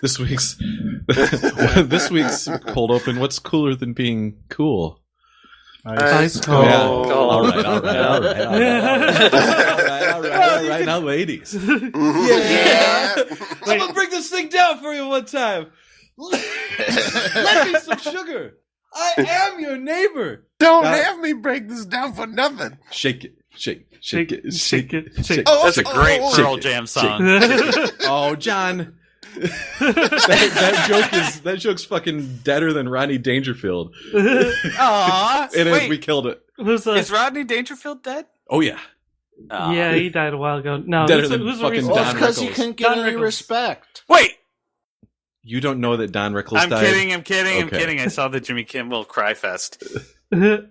This week's cold open. What's cooler than being cool? Ice cold. Yeah. All right. Now, ladies. Yeah. I'm gonna bring this thing down for you one time. Let me some sugar. I am your neighbor. Don't have me break this down for nothing. Shake it. Shake it. Oh, that's a great Pearl Jam song. Oh, John. that joke's fucking deader than Rodney Dangerfield. Aww. It is. We killed it. Is Rodney Dangerfield dead? Oh yeah. Yeah, he died a while ago. No, Deader than fucking Don Rickles. Because he couldn't get any respect. Wait. You don't know that Don Rickles died? I'm kidding. I saw the Jimmy Kimmel Cry Fest. You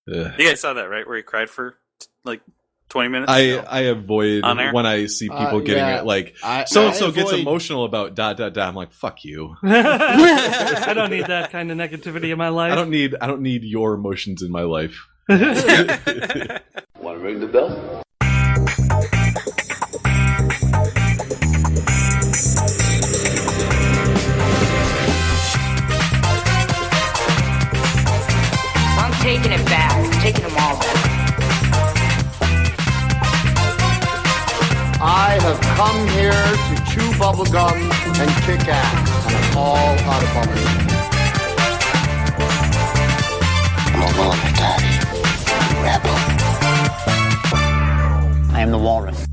guys saw that, right? Where he cried for like 20 minutes? I avoid when I see people getting it like so-and-so gets emotional about ... I'm like, fuck you. I don't need that kind of negativity in my life. I don't need your emotions in my life. Want to ring the bell? I'm taking it back. I'm taking them all back. I have come here to chew bubblegum and kick ass. And I'm all out of bubblegum. I'm a loner, Daddy. Rebel. I am the walrus.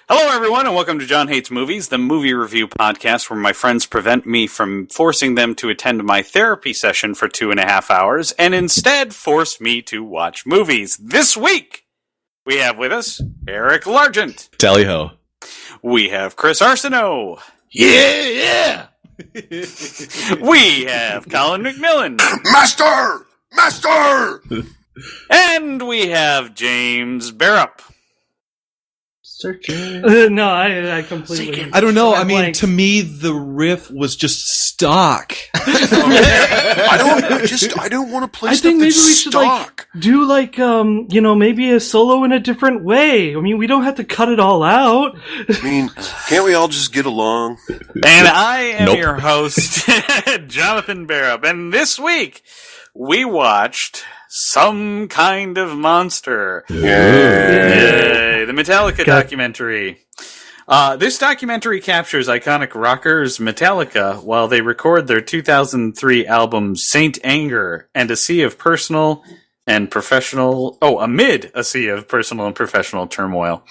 Hello, everyone, and welcome to John Hates Movies, the movie review podcast where my friends prevent me from forcing them to attend my therapy session for 2.5 hours and instead force me to watch movies. This week, we have with us Eric Largent. Tally ho. We have Chris Arsenault. Yeah! We have Colin McMillan. Master! And we have James Barrup. Searching. No, I completely. I don't know. I mean, blank. to me, the riff was just stock. I don't want to play I stuff think maybe that's we should stock. do maybe a solo in a different way. I mean, we don't have to cut it all out. I mean, can't we all just get along? And I am Nope. your host, Jonathan Barrup. And this week, we watched Some Kind of Monster. Yay, the Metallica documentary. This documentary captures iconic rockers Metallica while they record their 2003 album Saint Anger and amid a sea of personal and professional turmoil.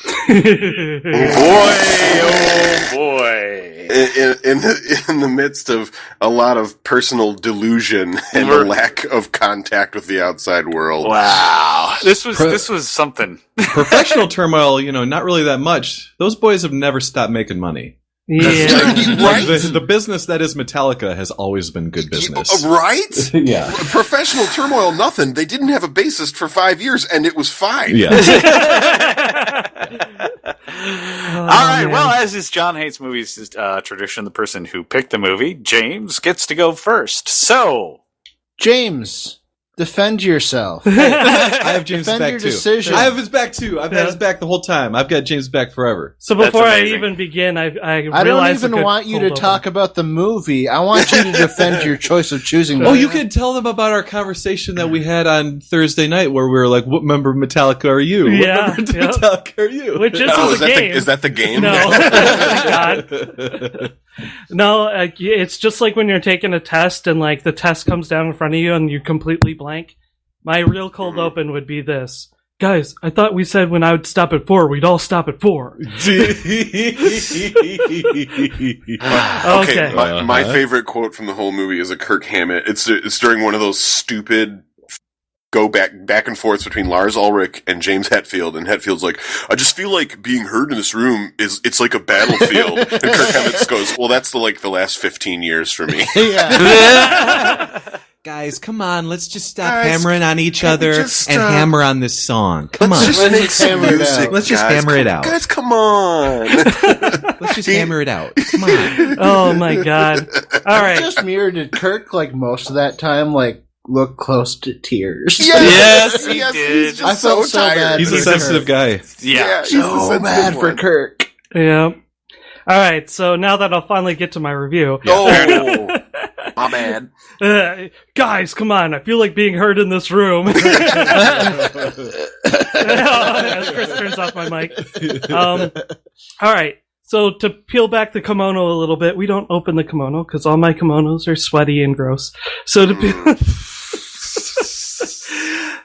Boy. In the midst of a lot of personal delusion and a lack of contact with the outside world. Wow. This was something. Professional turmoil, not really that much. Those boys have never stopped making money. Yeah. Right? The business that is Metallica has always been good business. Right? Yeah. Professional turmoil, nothing. They didn't have a bassist for 5 years, and it was fine. Yeah. All right. Man. Well, as is John Hates Movies tradition, the person who picked the movie, James, gets to go first. So, James, defend yourself. I have James' Defend back your too. decision. I have his back too. I've had his back the whole time. I've got James' back forever. So before That's I amazing. even begin, I don't realized even want you to talk about the movie. I want you to defend your choice of choosing. Oh, you can tell them about our conversation that we had on Thursday night where we were like, what member of Metallica are you? Yeah, What member of Metallica are you? Which is Oh, the game. is that the game? No, God. No, it's just like when you're taking a test and like the test comes down in front of you and you completely blank. My real cold open would be this. Guys, I thought we said when I would stop at 4, we'd all stop at 4. Okay, my favorite quote from the whole movie is a Kirk Hammett. It's during one of those stupid go back and forth between Lars Ulrich and James Hetfield, and Hetfield's like, I just feel like being heard in this room it's like a battlefield. And Kirk Hammett goes, well, that's the last 15 years for me. Guys, come on, let's just stop hammering on each other and just, hammer on this song. Come Let's on. just make some music. Let's just guys. hammer it out. Guys, come on. Let's just hammer it out. Come on. Oh my God. All right. Just mirrored to Kirk, like most of that time, like look close to tears. Yes, he yes, did. he's just I felt so tired. bad. He's a sensitive guy. Yeah. He's the So sensitive bad for one. Kirk. Yeah. All right, so now that I'll finally get to my review. Oh, my bad. Guys, come on. I feel like being heard in this room. As Chris turns off my mic. All right, so to peel back the kimono a little bit, we don't open the kimono because all my kimonos are sweaty and gross. So to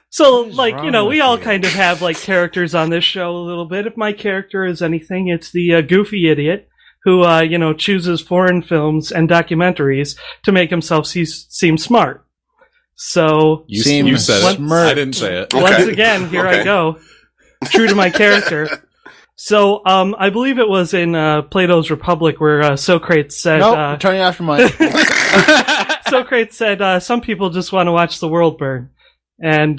So, like, you know, we all kind of have, like, characters on this show a little bit. If my character is anything, it's the goofy idiot who, you know, chooses foreign films and documentaries to make himself seem smart. So, You said it. I didn't say it. Once again, here I go. True to my character. So, I believe it was in Plato's Republic where Socrates said... Nope, turning off your mic. Socrates said, some people just want to watch the world burn. And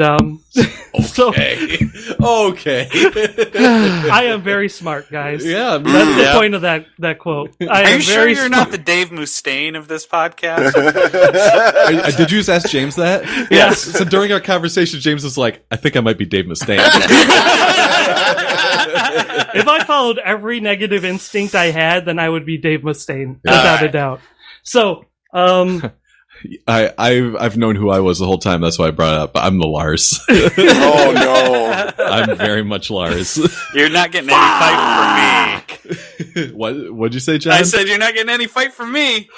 so Okay. I am very smart, guys. Yeah, That's the point of that quote. Are you sure you're not the Dave Mustaine of this podcast? Did you just ask James that? Yes. So during our conversation, James was like, "I think I might be Dave Mustaine." If I followed every negative instinct I had, then I would be Dave Mustaine, without a doubt. So, I've known who I was the whole time. That's why I brought it up. I'm the Lars. Oh no! I'm very much Lars. You're not getting any fight from me. What'd you say, John? I said you're not getting any fight from me.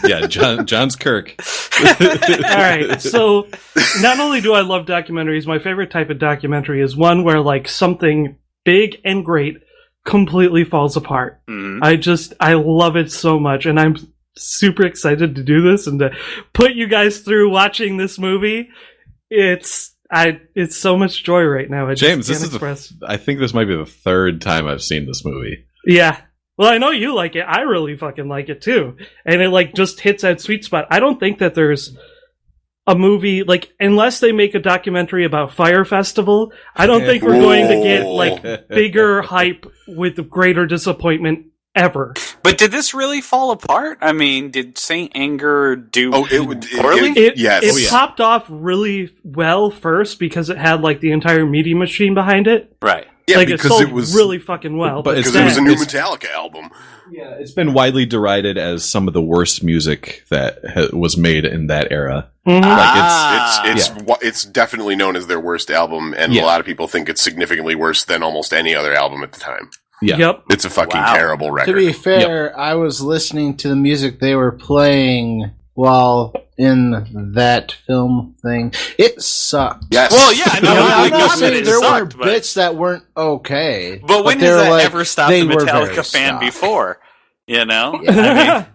Yeah, John's Kirk. all right. So, not only do I love documentaries, my favorite type of documentary is one where, like, something big and great completely falls apart. I love it so much, and I'm super excited to do this and to put you guys through watching this movie. It's so much joy right now. I James, just this can't is I think this might be the third time I've seen this movie. Yeah. Well, I know you like it. I really fucking like it too. And it, like, just hits that sweet spot. I don't think that there's a movie, like, unless they make a documentary about Fire Festival, I don't think we're going to get, like, bigger hype with greater disappointment ever. But did this really fall apart? I mean, did Saint Anger do poorly? Yes. It popped off really well first because it had, like, the entire media machine behind it. Right. Yeah, like, because it sold it was really fucking well. But because it was a new Metallica album. Yeah, it's been widely derided as some of the worst music that was made in that era. Mm-hmm. Like it's definitely known as their worst album, and a lot of people think it's significantly worse than almost any other album at the time. Yeah. Yep. It's a fucking terrible record. To be fair, I was listening to the music they were playing while in that film thing. It sucked. Yes. Well, yeah, no, I'm not saying it there sucked, were bits that weren't okay. But when has that like, ever stopped a they were Metallica very fan stock. before? You know? Yeah.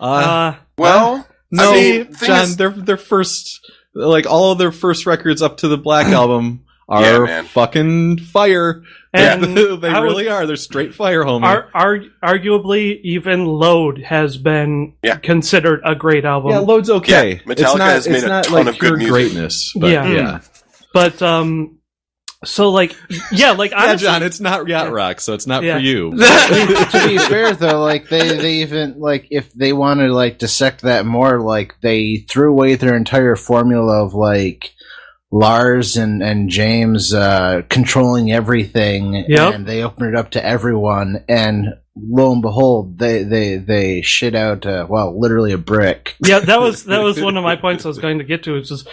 I mean, Well, no, I mean, John, their first, like, all of their first records up to the Black Album are fucking fire. And they really are. They're straight fire, homie. Arguably, even Load has been considered a great album. Yeah, Load's okay. Yeah, Metallica has made a ton of good music. Greatness, but yeah. But so, like, like, honestly, John, it's not yacht rock, so it's not for you. To be fair, though, like they even like if they want to like dissect that more, like they threw away their entire formula of like Lars and James controlling everything, and they opened it up to everyone, and lo and behold, they shit out literally a brick. Yeah, that was one of my points I was going to get to. It's just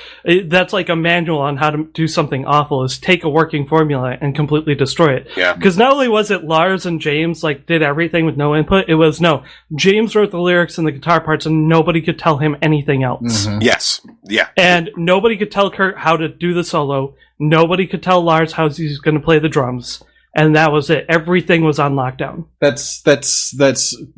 that's like a manual on how to do something awful: is take a working formula and completely destroy it. Yeah, because not only was it Lars and James like did everything with no input, it was James wrote the lyrics and the guitar parts, and nobody could tell him anything else. Mm-hmm. Yes, yeah, and nobody could tell Kurt how to do the solo. Nobody could tell Lars how he's going to play the drums. And that was it. Everything was on lockdown. That's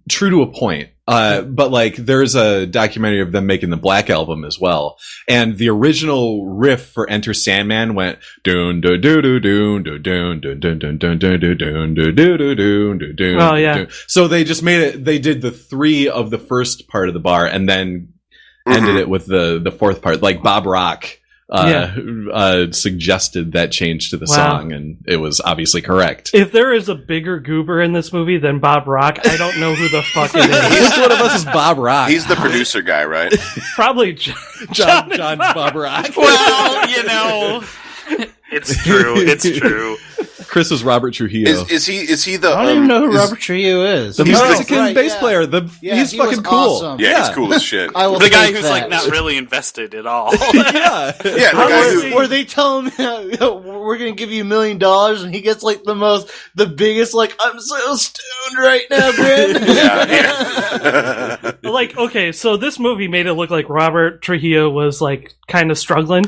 true to a point. But like, there's a documentary of them making the Black Album as well, and the original riff for Enter Sandman went doon do do do doon do doon do doon doon doon doon doon doon doon doon doon. Oh yeah. So they just made it. They did the 3 of the first part of the bar, and then ended it with the fourth part. Like Bob Rock suggested that change to the song, and it was obviously correct. If there is a bigger goober in this movie than Bob Rock, I don't know who the fuck it is. Which one of us is Bob Rock? He's the producer guy, right? Probably John's Bob Rock. Well, you know, it's true. It's true. Chris is Robert Trujillo. Is he the? I don't even know who Robert Trujillo is. The Mexican bass player. he He's fucking was cool. awesome. Yeah, he's cool as shit. I will The guy take who's that. like not really invested at all. Yeah. Yeah, the guy who. Where they tell him we're gonna give you $1 million, and he gets like the biggest like I'm so stoned right now, Grin. Yeah. Like, okay, so this movie made it look like Robert Trujillo was like kind of struggling,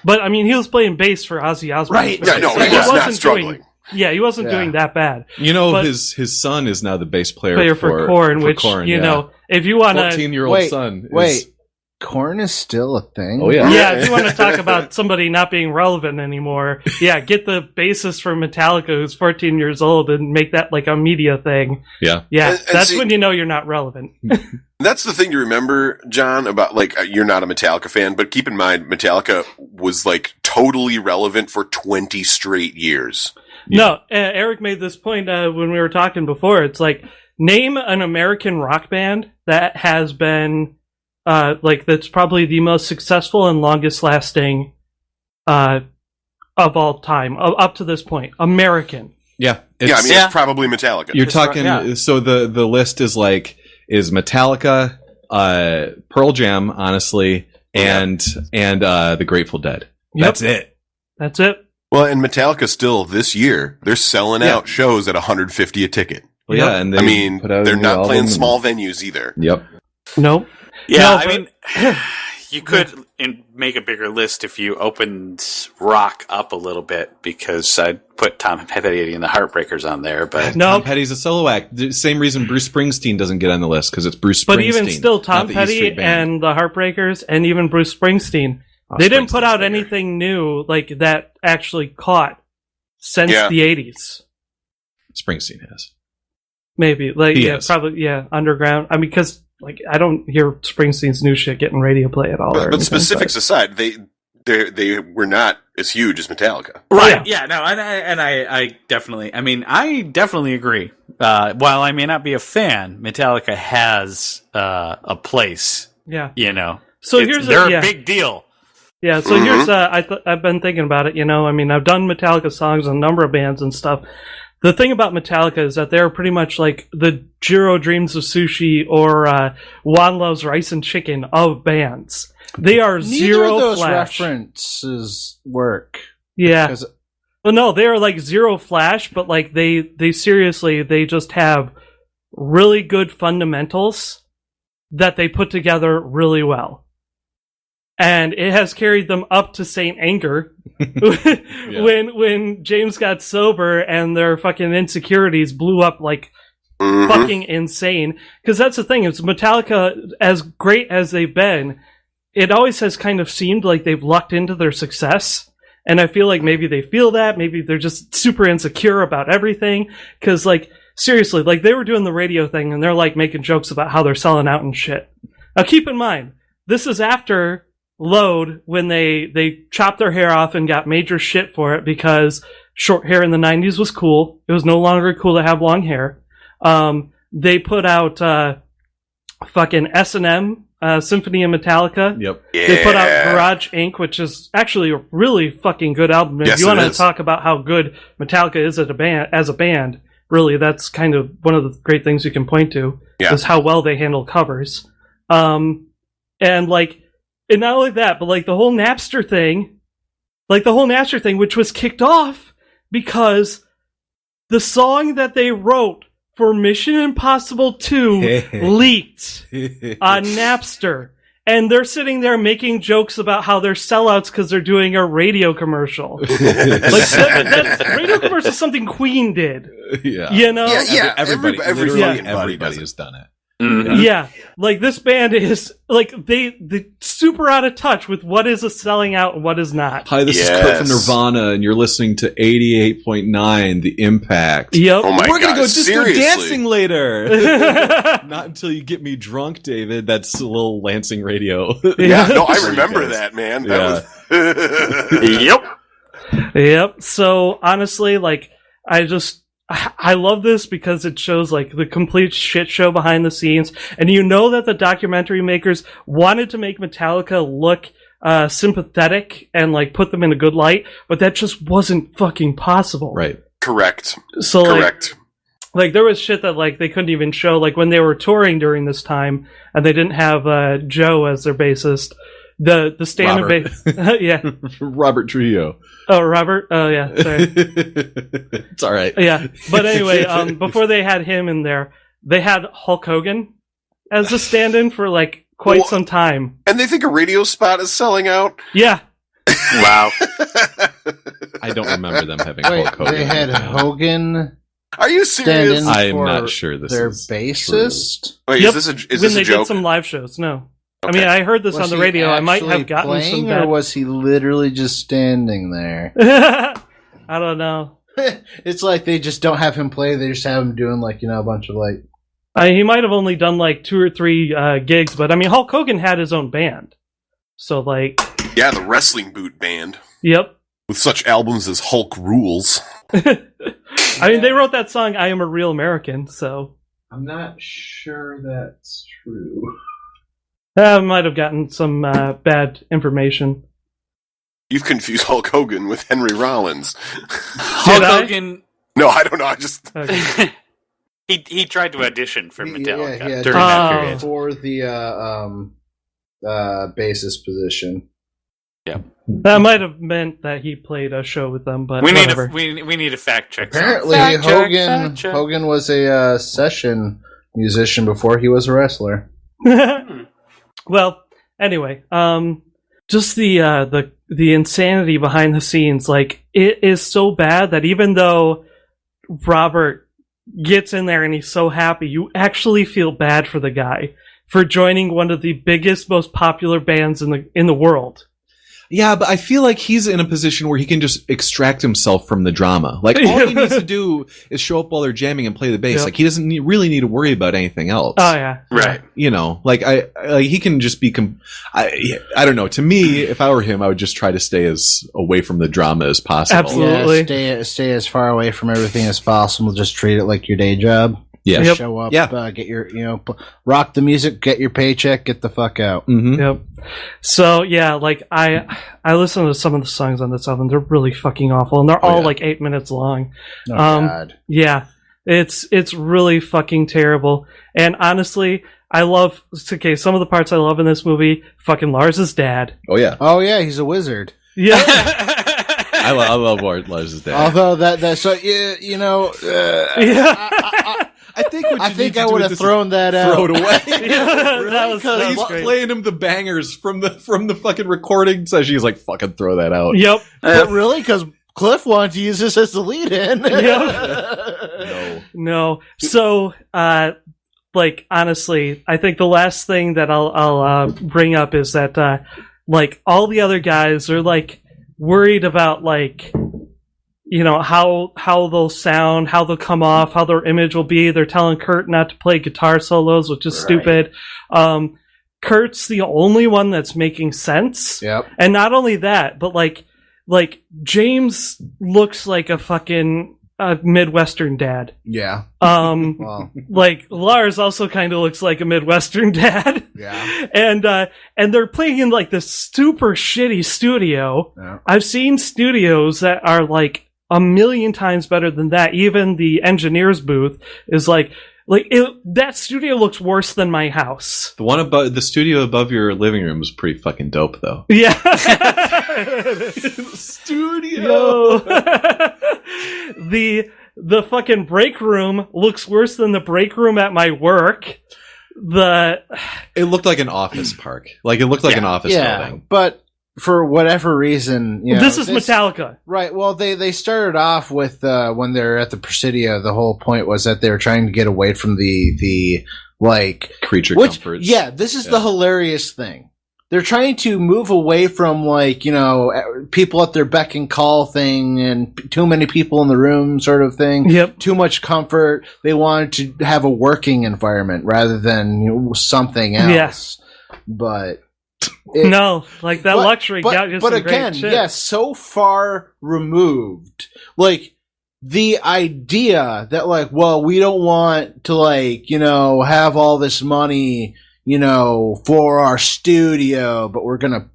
but I mean he was playing bass for Ozzy Osbourne. Right. Yeah, no, So he was not wasn't struggling. he wasn't doing that bad. You know, But- his son is now the bass player For Korn, which Korn, you know, if you want to, 14-year-old son. Wait, Korn is still a thing? Oh yeah. yeah, if you want to talk about somebody not being relevant anymore, yeah, get the bassist for Metallica who's 14 years old and make that like a media thing. Yeah. Yeah, And that's see- when you know you're not relevant. That's the thing to remember, John, about like you're not a Metallica fan, but keep in mind Metallica was like totally relevant for 20 straight years. No, Eric made this point when we were talking before. It's like, name an American rock band that has been, that's probably the most successful and longest lasting of all time, up to this point. American. Yeah. It's probably Metallica. You're talking, so the list is Metallica, Pearl Jam, honestly, and the Grateful Dead. Yep. That's it. Well, and Metallica still this year, they're selling out shows at $150 a ticket. Well, yeah, and they put out a they're new not playing album small venues either. Yep. Nope. Yeah, No, I mean, you could make a bigger list if you opened rock up a little bit, because I'd put Tom Petty and the Heartbreakers on there, but No. Tom Petty's a solo act. The same reason Bruce Springsteen doesn't get on the list, because it's Bruce Springsteen. But even still, Tom not the E Street Petty Band. and the Heartbreakers and even Bruce Springsteen, Oh, they didn't put Springsteen's out bigger. anything new like that actually caught since Yeah. the 80s. Springsteen has. Maybe. He Yeah, has. probably, yeah, underground. I mean, because I don't hear Springsteen's new shit getting radio play at all. or But anything, specifics aside, they were not as huge as Metallica. right, yeah, no, and I definitely, I definitely agree. While I may not be a fan, Metallica has a place. Yeah. You know, So they're a big deal. Yeah, so here's I've been thinking about it. You know, I mean, I've done Metallica songs on a number of bands and stuff. The thing about Metallica is that they're pretty much like the Jiro Dreams of Sushi or Juan Loves Rice and Chicken of bands. They are Neither zero of those flash. references work. Yeah. 'Cause- Well, no, they are like zero flash, but like they seriously, they just have really good fundamentals that they put together really well. And it has carried them up to Saint Anger when James got sober and their fucking insecurities blew up like fucking insane. Because that's the thing, is Metallica, as great as they've been, it always has kind of seemed like they've lucked into their success. And I feel like maybe they feel that, maybe they're just super insecure about everything. Because like, seriously, like they were doing the radio thing and they're like making jokes about how they're selling out and shit. Now keep in mind, this is after Load, when they chopped their hair off and got major shit for it because short hair in the 90s was cool. It was no longer cool to have long hair. They put out fucking S&M, Symphony of Metallica. Yep. Yeah. They put out Garage Inc., which is actually a really fucking good album. If Yes, you want it to is. talk about how good Metallica is as a band, really, that's kind of one of the great things you can point to, Yeah. is how well they handle covers. And not only that, but like the whole Napster thing, which was kicked off because the song that they wrote for Mission Impossible 2 leaked on Napster. And they're sitting there making jokes about how they're sellouts because they're doing a radio commercial. Like that radio commercial is something Queen did. Yeah. You know? Yeah. Everybody, Every literally fucking body everybody does it. has done it. Yeah, like this band is like they super out of touch with what is a selling out and what is not. Hi, this is Kurt from Nirvana, and you're listening to 88.9 The Impact. Yep. Oh my We're gonna God, go disco seriously? dancing later. Not until you get me drunk, David. That's a little Lansing radio. Yeah, no, I For you remember guys. that, man. Yeah. That was Yep. Yep. So honestly, like I love this because it shows like the complete shit show behind the scenes, and you know that the documentary makers wanted to make Metallica look sympathetic and like put them in a good light, but that just wasn't fucking possible. Right. Correct. So Correct. like there was shit that like they couldn't even show, like when they were touring during this time and they didn't have Joe as their bassist. The standard bass, yeah. Robert Trujillo. Oh, Robert. Oh, yeah. Sorry. It's all right. Yeah, but anyway, before they had him in there, they had Hulk Hogan as a stand-in for like quite some time. And they think a radio spot is selling out? Yeah. Wow. I don't remember them having Hulk Hogan. They had Hogan. Are you serious? stand-in I'm for not sure this their is bassist. Wait, Yep. is When this they a joke? did some live shows, no. Okay. I mean, I heard this Was on the he radio. I might actually have gotten playing, some bad. or was he literally just standing there? I don't know. It's like they just don't have him play. They just have him doing like a bunch of like. He might have only done like 2 or 3 gigs, but I mean, Hulk Hogan had his own band. So like. Yeah, the Wrestling Boot Band. Yep. With such albums as Hulk Rules. I mean, they wrote that song, I Am a Real American, so. I'm not sure that's true. I might have gotten some bad information. You've confused Hulk Hogan with Henry Rollins. Hulk Hogan. No, I don't know. I just. Okay. He tried to audition for Metallica Yeah, during that Oh. period. for the bassist position. That might have meant that he played a show with them, but We whatever. need a fact check. Apparently, Fact check, Hogan fact check. Hogan was a session musician before he was a wrestler. Well, anyway, just the insanity behind the scenes, like it is so bad that even though Robert gets in there and he's so happy, you actually feel bad for the guy for joining one of the biggest, most popular bands in the world. Yeah, but I feel like he's in a position where he can just extract himself from the drama. Like, all he needs to do is show up while they're jamming and play the bass. Yep. Like, he doesn't really need to worry about anything else. Oh, yeah. Right. You know, like, he can just be... I don't know. To me, if I were him, I would just try to stay as away from the drama as possible. Absolutely. Yeah, stay as far away from everything as possible. Just treat it like your day job. Yeah. Yep. Show up, Yeah. get your, rock the music, get your paycheck, get the fuck out. Mm-hmm. Yep. So yeah, like I listen to some of the songs on this album. They're really fucking awful, and they're all yeah. like 8 minutes long. Oh, God. Yeah, it's really fucking terrible. And honestly, I love some of the parts I love in this movie. Fucking Lars's dad. Oh, yeah. Oh, yeah, he's a wizard. Yeah. I love Lars's dad. Although that so I think what you I need think to I do would with have this thrown that is out. throw it away. That was He's great. playing him the bangers from the fucking recording session. He's like, fucking throw that out. Yep. But really, because Cliff wanted to use this as the lead-in. No. So, like, honestly, I think the last thing that I'll bring up is that, like, all the other guys are, like, worried about, like, you know, how they'll sound, how they'll come off, how their image will be. They're telling Kurt not to play guitar solos, which is stupid. Kurt's the only one that's making sense. Yep. And not only that, but, like James looks like a fucking Midwestern dad. Yeah. Well, like Lars also kind of looks like a Midwestern dad. Yeah. And they're playing in like this super shitty studio. Yeah. I've seen studios that are like a million times better than that. Even the engineer's booth is that studio looks worse than my house. The one above the studio above your living room is pretty fucking dope, though. Yeah. Studio. The fucking break room looks worse than the break room at my work. It looked like an office park. Like, it looked like an office building. But for whatever reason, this is Metallica. Right. Well, they started off with when they're at the Presidio. The whole point was that they were trying to get away from the like Creature comforts. Yeah, this is the hilarious thing. They're trying to move away from people at their beck and call thing and too many people in the room sort of thing. Yep. Too much comfort. They wanted to have a working environment rather than something else. Yeah. But luxury got you some again, great shit. yes, so far removed. Like the idea that we don't want to have all this money, for our studio, but we're gonna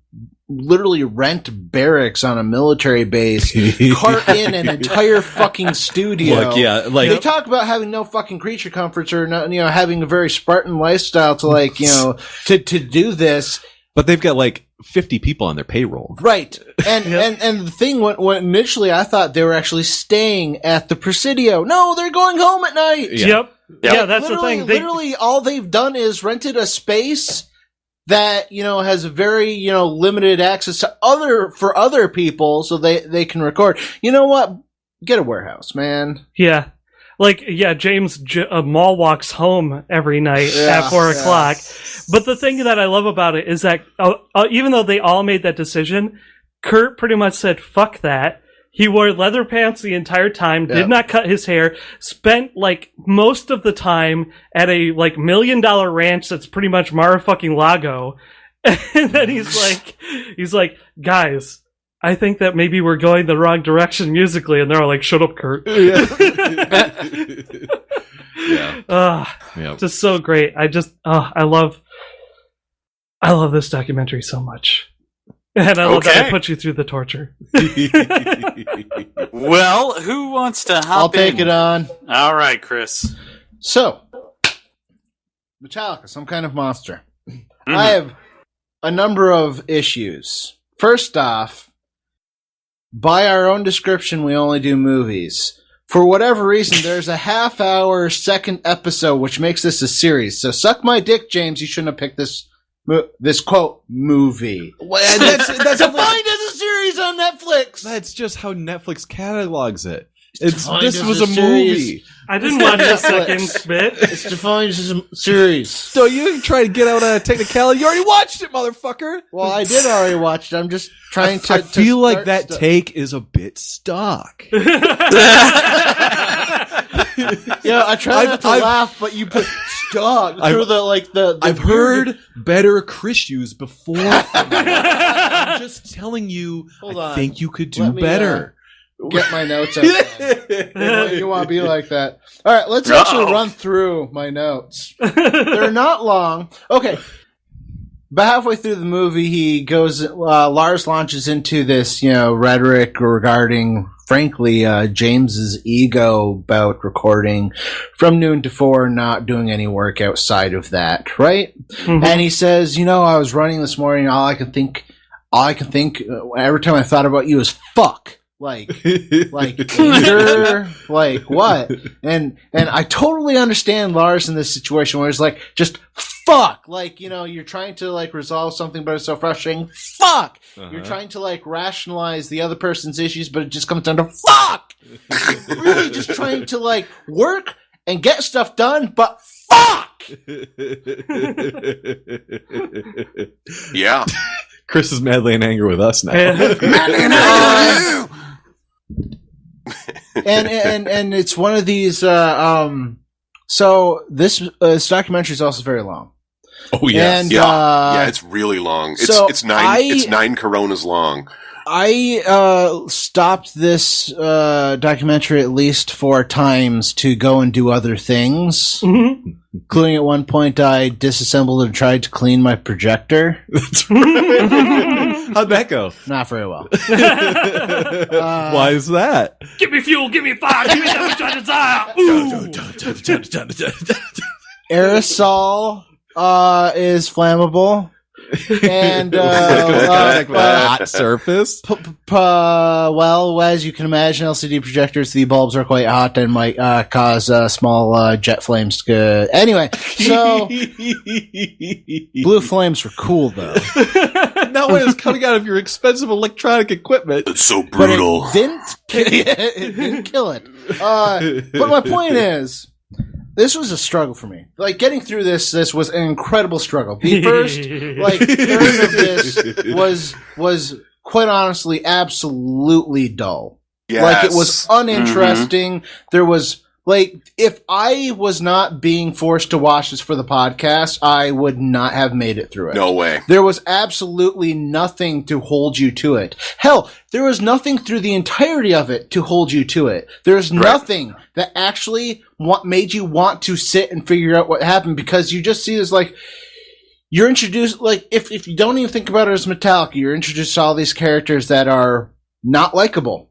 literally rent barracks on a military base, cart in an entire fucking studio. Look, yeah, like They talk about having no fucking creature comforts or not, having a very Spartan lifestyle to to do this. but they've got like 50 people on their payroll. Right. And the thing when initially I thought they were actually staying at the Presidio. No, they're going home at night. Yeah. Yep. Yeah, that's the thing. Literally all they've done is rented a space that, has a very, limited access to other people so they can record. You know what? Get a warehouse, man. Yeah. James Mall walks home every night at 4 o'clock. But the thing that I love about it is that even though they all made that decision, Kurt pretty much said, fuck that. He wore leather pants the entire time, did not cut his hair, spent most of the time at a $1 million ranch that's pretty much Mara-fucking Lago. And then he's like, guys, I think that maybe we're going the wrong direction musically. And they're all like, shut up, Kurt. Just so great. I love this documentary so much. And I love that I put you through the torture. Well, who wants to hop in? I'll take it on. All right, Chris. So, Metallica, Some Kind of Monster. I have a number of issues. First off, by our own description, we only do movies. For whatever reason, there's a half-hour second episode, which makes this a series. So suck my dick, James. You shouldn't have picked this quote movie. Well, that's defined as a series on Netflix. That's just how Netflix catalogs it. This was a movie. I didn't watch the second bit. It's defined as a series. So you can try to get out a technicality. You already watched it, motherfucker. Well, I did already watch it. I'm just trying to. I feel like that take is a bit stock. Yeah, I try not to laugh, but you put stock through the I've heard better Chris use before. I'm just telling you. I think you could do better. Get my notes out. You want to be like that. All right, let's actually run through my notes. They're not long. Okay. But halfway through the movie, he goes, Lars launches into this, rhetoric regarding, frankly, James's ego about recording from noon to 4, not doing any work outside of that, right? Mm-hmm. And he says, I was running this morning, all I could think, every time I thought about you is fuck. Anger, what? And I totally understand Lars in this situation where it's just fuck. You're trying to resolve something, but it's so frustrating. Fuck! You're trying to rationalize the other person's issues, but it just comes down to fuck! Really just trying to work and get stuff done, but fuck! Yeah. Chris is madly in anger with us now. Madly in anger with you! and it's one of these. So this documentary is also very long. Oh yes, and, yeah, it's really long. It's 9 Coronas long. I stopped this documentary at least 4 times to go and do other things. Mm-hmm. Including at one point I disassembled and tried to clean my projector. How'd that go? Not very well. Why is that? Give me fuel, give me fire, give me that Aerosol is flammable. And hot surface. Well, as you can imagine, LCD projectors, the bulbs are quite hot and might cause small jet flames. Anyway, so blue flames were cool though. Not when it's coming out of your expensive electronic equipment. It's so brutal. But it didn't kill it. But my point is, this was a struggle for me. Getting through this was an incredible struggle. The first, third of this was quite honestly absolutely dull. Yes. It was uninteresting. Mm-hmm. There was, if I was not being forced to watch this for the podcast, I would not have made it through it. No way. There was absolutely nothing to hold you to it. Hell, there was nothing through the entirety of it to hold you to it. There's nothing that actually made you want to sit and figure out what happened, because you just see this you're introduced, like, if you don't even think about it as Metallica, you're introduced to all these characters that are not likable.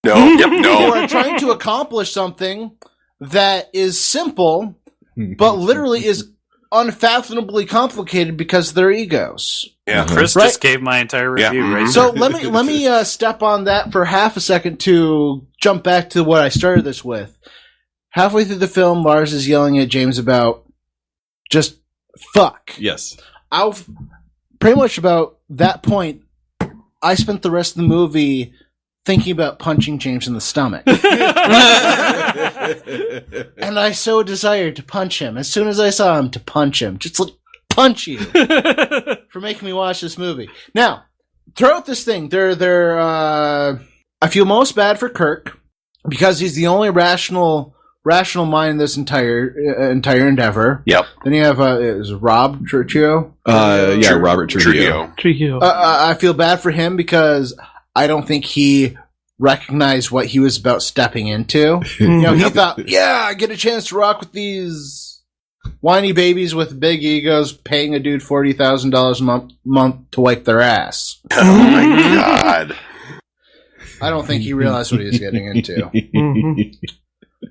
No, Who are trying to accomplish something that is simple, but literally is unfathomably complicated because of their egos. Yeah, Chris just gave my entire review right So there. let me step on that for half a second to jump back to what I started this with. Halfway through the film, Lars is yelling at James about just fuck. Yes. Pretty much about that point, I spent the rest of the movie thinking about punching James in the stomach. And I so desired to punch him. As soon as I saw him, to punch him. Just like, punch you. For making me watch this movie. Now, throughout this thing, I feel most bad for Kirk, because he's the only rational mind in this entire endeavor. Yep. Then you have is Rob Trujillo? Robert Trujillo. I feel bad for him because I don't think he recognized what he was about stepping into. He thought, yeah, I get a chance to rock with these whiny babies with big egos, paying a dude $40,000 a month to wipe their ass. Oh my god. I don't think he realized what he was getting into.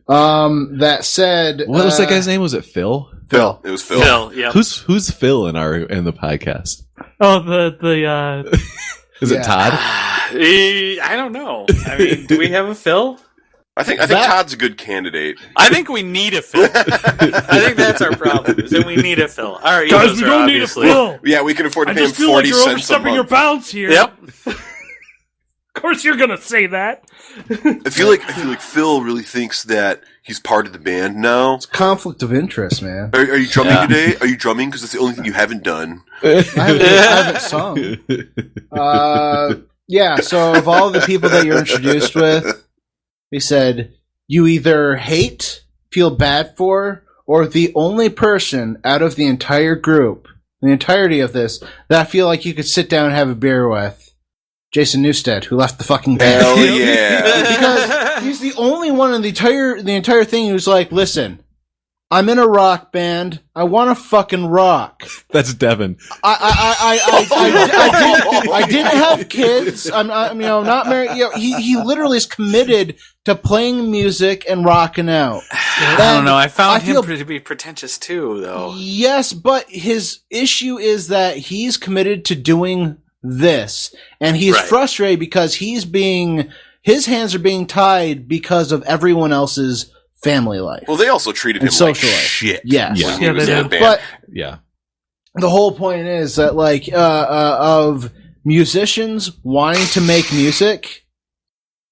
That said, What was that guy's name? Was it Phil? Phil. It was Phil. Phil, yeah. Who's Phil in the podcast? Oh, the Is it Todd? I don't know. I mean, do we have a Phil? I think Todd's a good candidate. I think we need a Phil. I think that's our problem, is that we need a Phil. Our guys, egos we are don't obviously- need a Phil. Yeah, we can afford to I pay him just feel like 40 you're cents a overstepping your month. bounds here. Yep. Of course, you're gonna say that. I feel like Phil really thinks that he's part of the band now. conflict of interest, man. Are you drumming today? Are you drumming? Because it's the only thing you haven't done. I haven't sung. Yeah, so of all the people that you're introduced with, they said, you either hate, feel bad for, or the only person out of the entire group, the entirety of this, that I feel like you could sit down and have a beer with, Jason Newsted, who left the fucking band. Hell yeah. Because he's the only one in the entire thing who's like, listen, I'm in a rock band. I want to fucking rock. That's Devin. I didn't have kids. I'm not married. He literally is committed to playing music and rocking out. I don't know. I found him to be pretentious too, though. Yes, but his issue is that he's committed to doing this, and he's frustrated because his hands are being tied because of everyone else's family life. Well, they also treated him like shit. Yes. When he was in the band. But Yeah. the whole point is that, like, of musicians wanting to make music,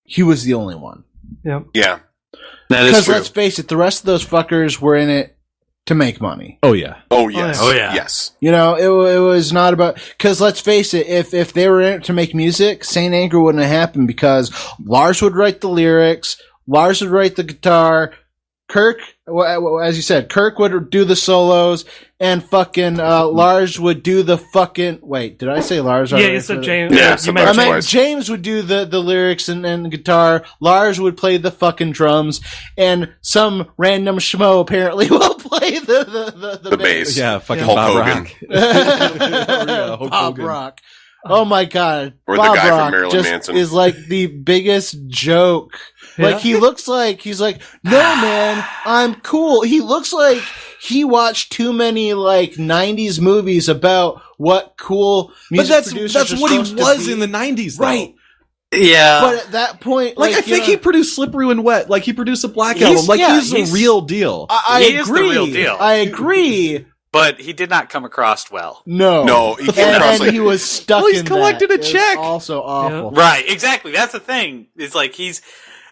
he was the only one. Yep. Yeah. That is Because true. let's face it, the rest of those fuckers were in it to make money. Oh yeah. Oh yes. Oh, yeah. Yes. You know, it was not about, because let's face it, if they were in it to make music, Saint Anger wouldn't have happened, because Lars would write the lyrics, Lars would write the guitar, Kirk, as you said, Kirk would do the solos, and fucking Lars would do the fucking. Wait, did I say Lars? Yeah, already? you said James. Yeah, you meant I meant James. James would do the lyrics and the guitar. Lars would play the fucking drums, and some random schmo apparently will play the bass. Yeah, fucking Hulk Bob Hogan. Rock. Yeah, Hulk Bob Hogan. Rock. Oh my god. Or the Bob guy from Rock Marilyn just Manson. is like the biggest joke. Yeah. Like he's like, no man, I'm cool. He looks like he watched too many like 90s movies about what cool But music producers that's are what he supposed to was be. in the 90s, though. Right. Yeah. But at that point, Like, I think he produced Slippery When Wet. Like, he produced a Black Album. Like, he's the real deal. I He agree. is the real deal. I agree. But he did not come across well. No, he came across and like he was stuck. Well, he's in collected that. a It was check. Also awful. Right, exactly. That's the thing. It's like he's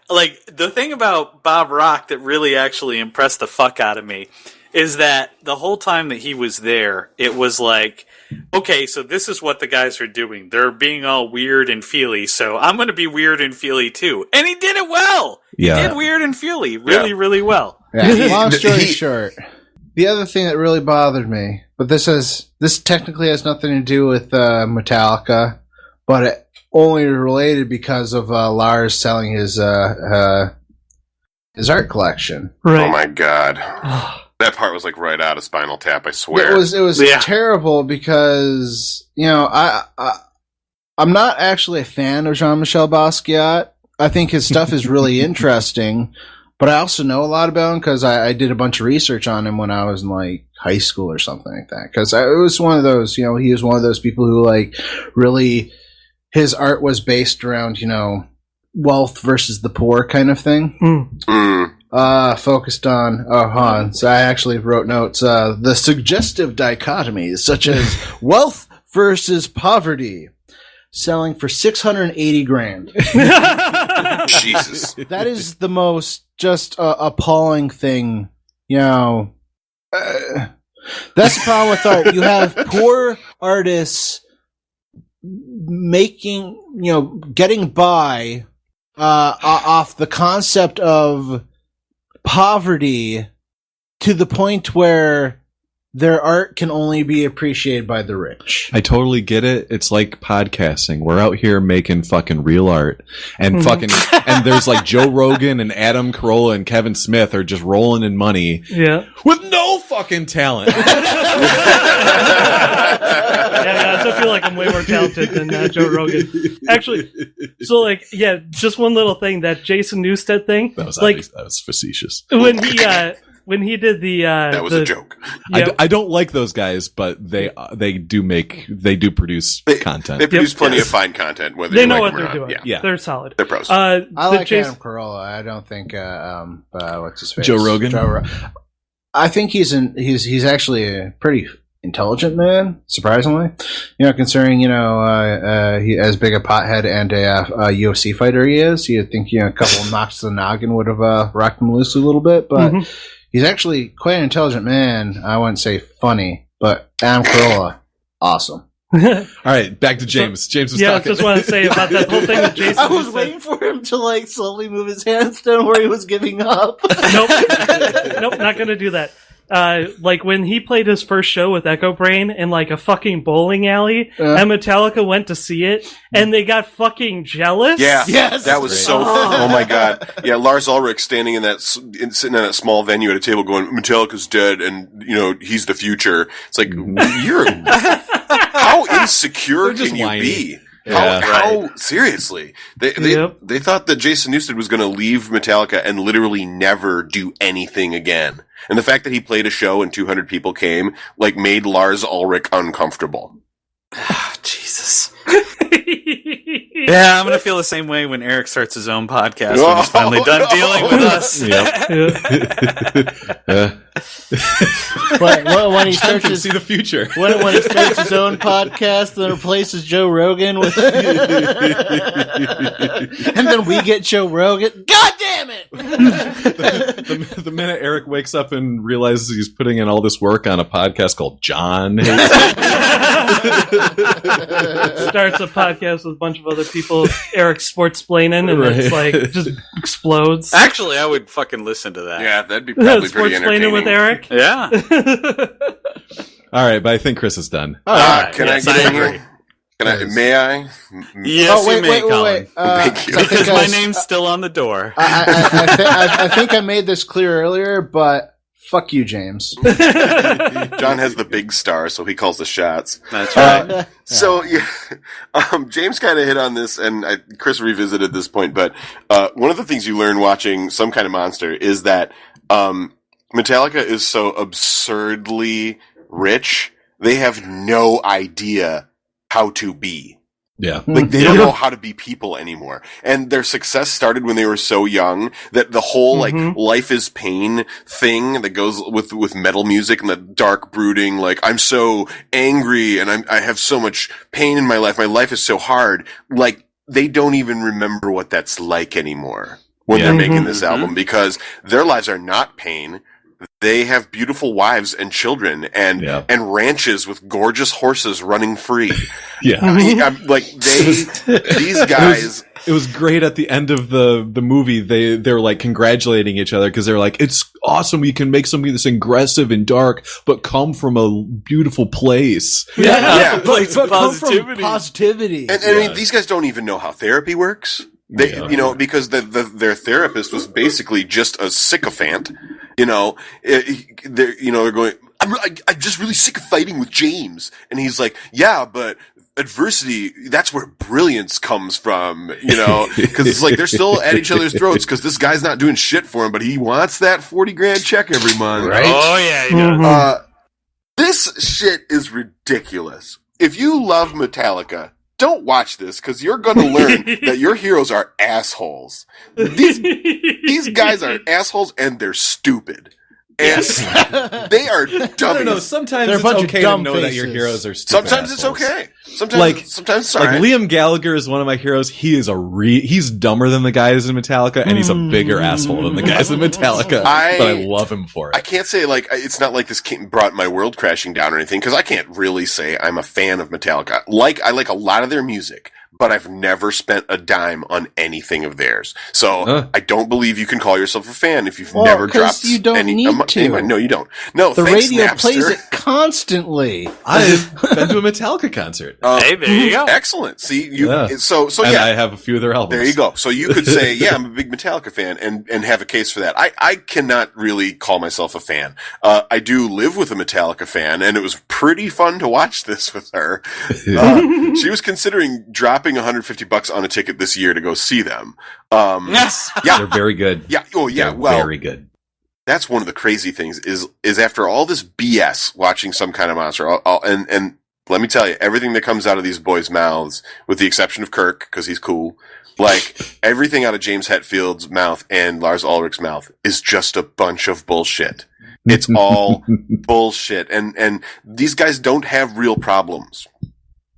like the thing about Bob Rock that really actually impressed the fuck out of me is that the whole time that he was there, it was like, okay, so this is what the guys are doing. They're being all weird and feely, so I'm going to be weird and feely too. And he did it well. Yeah. He did weird and feely really, really well. Yeah. Long story short, the other thing that really bothered me, but this technically has nothing to do with Metallica, but it only related because of Lars selling his art collection. Right. Oh my god. That part was like right out of Spinal Tap, I swear. It was terrible because, I'm not actually a fan of Jean-Michel Basquiat. I think his stuff is really interesting, but I also know a lot about him because I did a bunch of research on him when I was in like high school or something like that. Because it was one of those, he was one of those people who like really, his art was based around, wealth versus the poor kind of thing. Focused on, so I actually wrote notes, the suggestive dichotomies such as wealth versus poverty, selling for $680,000. Jesus. That is the most just appalling thing, that's the problem with art. You have poor artists making, getting by off the concept of poverty to the point where their art can only be appreciated by the rich. I totally get it. It's like podcasting. We're out here making fucking real art, and and there's like Joe Rogan and Adam Carolla and Kevin Smith are just rolling in money, with no fucking talent. I feel like I'm way more talented than Joe Rogan. Actually, so like, just one little thing, that Jason Newsted thing. That was like that was facetious. When he did that was a joke. I don't like those guys, but they do produce content. They produce plenty of fine content. Whether they you know like what them they're or not. doing. Yeah, they're solid. They're pros. I like Adam Carolla. I don't think what's his face? Joe Rogan. I think he's actually a pretty intelligent man, surprisingly. Considering he as big a pothead and a UFC fighter he is, you'd think a couple of knocks to the noggin would have rocked him loose a little bit, but he's actually quite an intelligent man. I wouldn't say funny, but Adam Carolla, awesome. All right, back to James. James was talking. I just want to say about that whole thing with Jason. I was waiting for him to like slowly move his hands down where he was giving up. Nope, not gonna do that. Like when he played his first show with Echo Brain in like a fucking bowling alley, and Metallica went to see it, and they got fucking jealous. Yeah, yes, that was so. Oh my god, yeah, Lars Ulrich standing sitting in that small venue at a table, going, "Metallica's dead, and he's the future." It's like how insecure can you be? How seriously? They thought that Jason Newsted was going to leave Metallica and literally never do anything again. And the fact that he played a show and 200 people came, made Lars Ulrich uncomfortable. Oh, Jesus. Yeah, I'm going to feel the same way when Eric starts his own podcast when he's finally done dealing with us. When he starts to see the future. When he starts his own podcast and replaces Joe Rogan with and then we get Joe Rogan. God damn it! The minute Eric wakes up and realizes he's putting in all this work on a podcast called John starts a podcast with a bunch of other people, Eric sportsplaining, and it's like just explodes. Actually, I would fucking listen to that. Yeah, that'd be probably pretty entertaining. With Eric. Yeah. All right, but I think Chris is done. Can I get in here? May I? Yes, you may, Colin. Thank you. Because my name's still on the door. I think I made this clear earlier, but fuck you, James. John has the big star, so he calls the shots. That's right. So, James kind of hit on this, and Chris revisited this point, but one of the things you learn watching Some Kind of Monster is that Metallica is so absurdly rich, they have no idea how to be. Yeah. They don't know how to be people anymore. And their success started when they were so young that the whole, life is pain thing that goes with metal music and the dark brooding, I'm so angry and I have so much pain in my life. My life is so hard. They don't even remember what that's like anymore when they're making this album, because their lives are not pain. They have beautiful wives and children and ranches with gorgeous horses running free. Yeah. These guys. It was great at the end of the movie. They're congratulating each other because they're like, it's awesome. We can make something that's aggressive and dark, but come from a beautiful place. But come from positivity. And I mean, these guys don't even know how therapy works. They, because their therapist was basically just a sycophant. They're going, I'm just really sick of fighting with James. And he's like, yeah, but adversity, that's where brilliance comes from, because it's like they're still at each other's throats because this guy's not doing shit for him, but he wants that 40 grand check every month. Right? Oh, yeah, he does. This shit is ridiculous. If you love Metallica, don't watch this because you're going to learn that your heroes are assholes. These guys are assholes and they're stupid. And they are dummies. I don't know. Sometimes They're a it's bunch of okay to dumb know that your faces. heroes are stupid. Sometimes it's assholes. okay. Sometimes it's all right. Liam Gallagher is one of my heroes. He is he's dumber than the guys in Metallica, and he's a bigger asshole than the guys in Metallica. But I love him for it. I can't say it's not like this brought my world crashing down or anything because I can't really say I'm a fan of Metallica. I like a lot of their music, but I've never spent a dime on anything of theirs. So I don't believe you can call yourself a fan if you've never dropped. You don't need to. No, you don't. No, the thanks, radio Napster. plays it constantly. I've been to a Metallica concert. Hey, there you go. Excellent. See, and yeah. I have a few of their albums. There you go. So you could say, yeah, I'm a big Metallica fan and have a case for that. I cannot really call myself a fan. I do live with a Metallica fan, and it was pretty fun to watch this with her. She was considering dropping $150 on a ticket this year to go see them. Yes. Yeah. They're very good. Yeah. Oh, yeah. They're Well, very good. that's one of the crazy things is after all this BS watching Some Kind of Monster, and let me tell you, everything that comes out of these boys' mouths, with the exception of Kirk, because he's cool, everything out of James Hetfield's mouth and Lars Ulrich's mouth is just a bunch of bullshit. It's all bullshit. And these guys don't have real problems.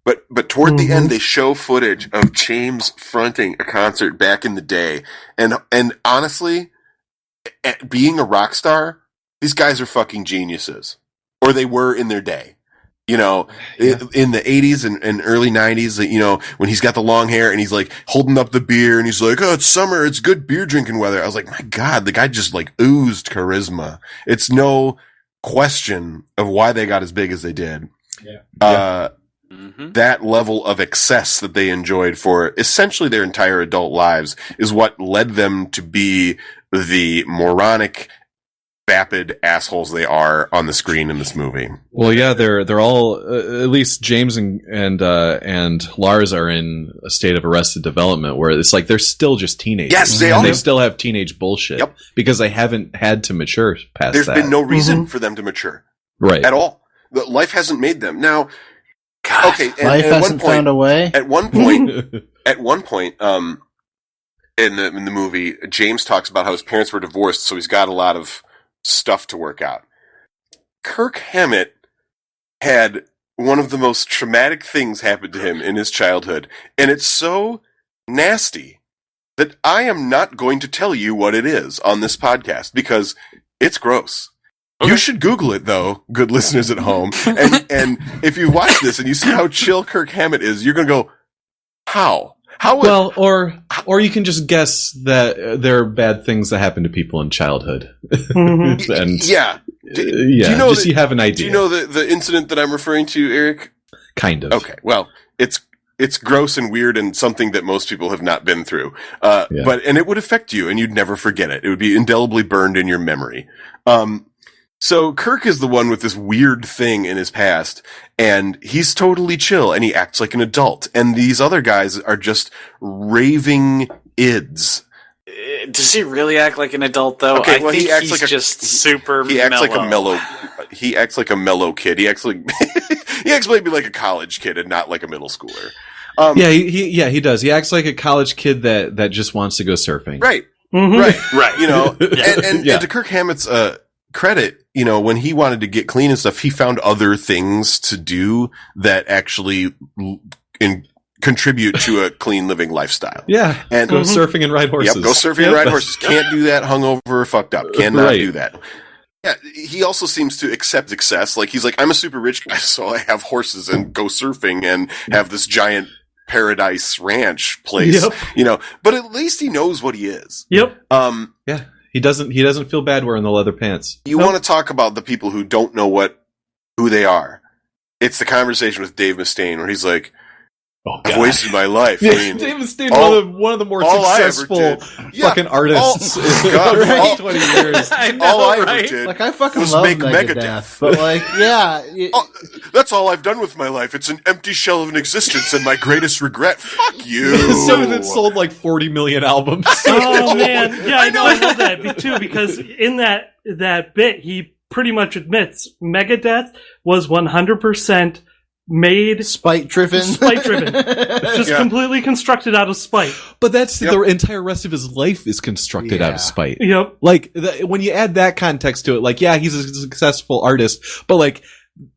But toward the end, they show footage of James fronting a concert back in the day. And honestly, being a rock star, these guys are fucking geniuses. Or they were in their day. In the 80s and early 90s, when he's got the long hair and he's holding up the beer and he's like, oh, it's summer, it's good beer drinking weather. I was like, my God, the guy just oozed charisma. It's no question of why they got as big as they did. Yeah. That level of excess that they enjoyed for essentially their entire adult lives is what led them to be the moronic, vapid assholes they are on the screen in this movie. Well, yeah, they're all at least James and Lars are in a state of arrested development where it's they're still just teenagers. Yes, they still have teenage bullshit. Yep. Because they haven't had to mature past that. There's been no reason for them to mature, right? At all. Life hasn't made them now. God, okay, life hasn't found a way. At one point, in the movie, James talks about how his parents were divorced, so he's got a lot of stuff to work out. Kirk Hammett had one of the most traumatic things happen to him in his childhood, and it's so nasty that I am not going to tell you what it is on this podcast because it's gross. Okay. You should Google it, though, good listeners at home. And if you watch this and you see how chill Kirk Hammett is, you're going to go, how? Well, or you can just guess that there are bad things that happen to people in childhood. And yeah. Do you know you have an idea. Do you know the incident that I'm referring to, Eric? Kind of. Okay. Well, it's gross and weird and something that most people have not been through. But it would affect you and you'd never forget it. It would be indelibly burned in your memory. So Kirk is the one with this weird thing in his past, and he's totally chill, and he acts like an adult. And these other guys are just raving ids. Does he really act like an adult, though? Okay, well, I think he acts he's just super He acts mellow. like a mellow... He acts like a mellow kid. He acts like... he acts maybe like a college kid and not like a middle schooler. He does. He acts like a college kid that just wants to go surfing. Right. Mm-hmm. Right. And to Kirk Hammett's credit, when he wanted to get clean and stuff, he found other things to do that actually contribute to a clean living lifestyle. Yeah. And go surfing and ride horses. Yep, go surfing and ride horses. Can't do that hungover or fucked up. Cannot do that. Yeah, he also seems to accept success. He's like, I'm a super rich guy, so I have horses and go surfing and have this giant paradise ranch place. Yep. But at least he knows what he is. Yep. Yeah. He doesn't feel bad wearing the leather pants. You want to talk about the people who don't know who they are. It's the conversation with Dave Mustaine where he's like, I've wasted my life. I mean, David Stane, one of the more successful fucking artists in the last 20 years. All I ever did like, I fucking was love make Megadeth, but like, yeah, that's all I've done with my life. It's an empty shell of an existence, and my greatest regret. Fuck you. So it sold like 40 million albums. Oh man, yeah, I know that too, because in that bit he pretty much admits Megadeth was 100% made spite driven. Just completely constructed out of spite. But that's the entire rest of his life is constructed out of spite. Yep. Like, when you add that context to it, like, yeah, he's a successful artist, but like,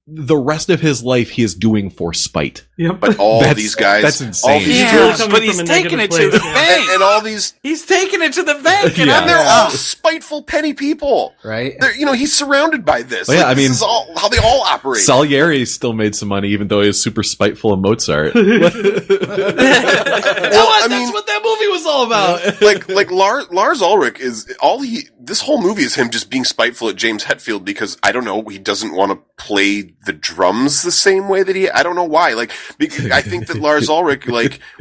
the rest of his life he is doing for spite. Yep. But these guys, that's insane. all these but he's taking it to the bank, and all these, he's taking it to the bank, and they're all spiteful, petty people, right? He's surrounded by this. Well, this is how they all operate. Salieri still made some money, even though he was super spiteful of Mozart. Well, that's what that movie was all about. like Lars Ulrich this whole movie is him just being spiteful at James Hetfield because I don't know, he doesn't want to play the drums the same way that I don't know why. Like, I think that Lars Ulrich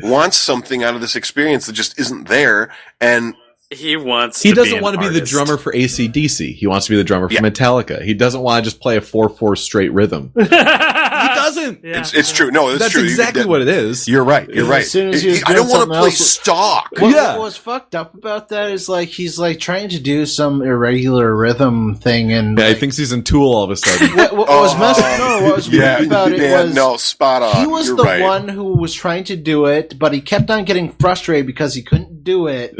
wants something out of this experience that just isn't there, and he wants. He doesn't want to be the drummer for AC/DC. He wants to be the drummer for Metallica. He doesn't want to just play a 4/4 straight rhythm. He doesn't. Yeah. It's true. No, that's true. exactly what it is. You're right. You're right. As soon as I don't want to play stock. What was fucked up about that is like he's like trying to do some irregular rhythm thing, and he thinks he's in Tool all of a sudden. What was weird about it was spot on. He was the one who was trying to do it, but he kept on getting frustrated because he couldn't do it.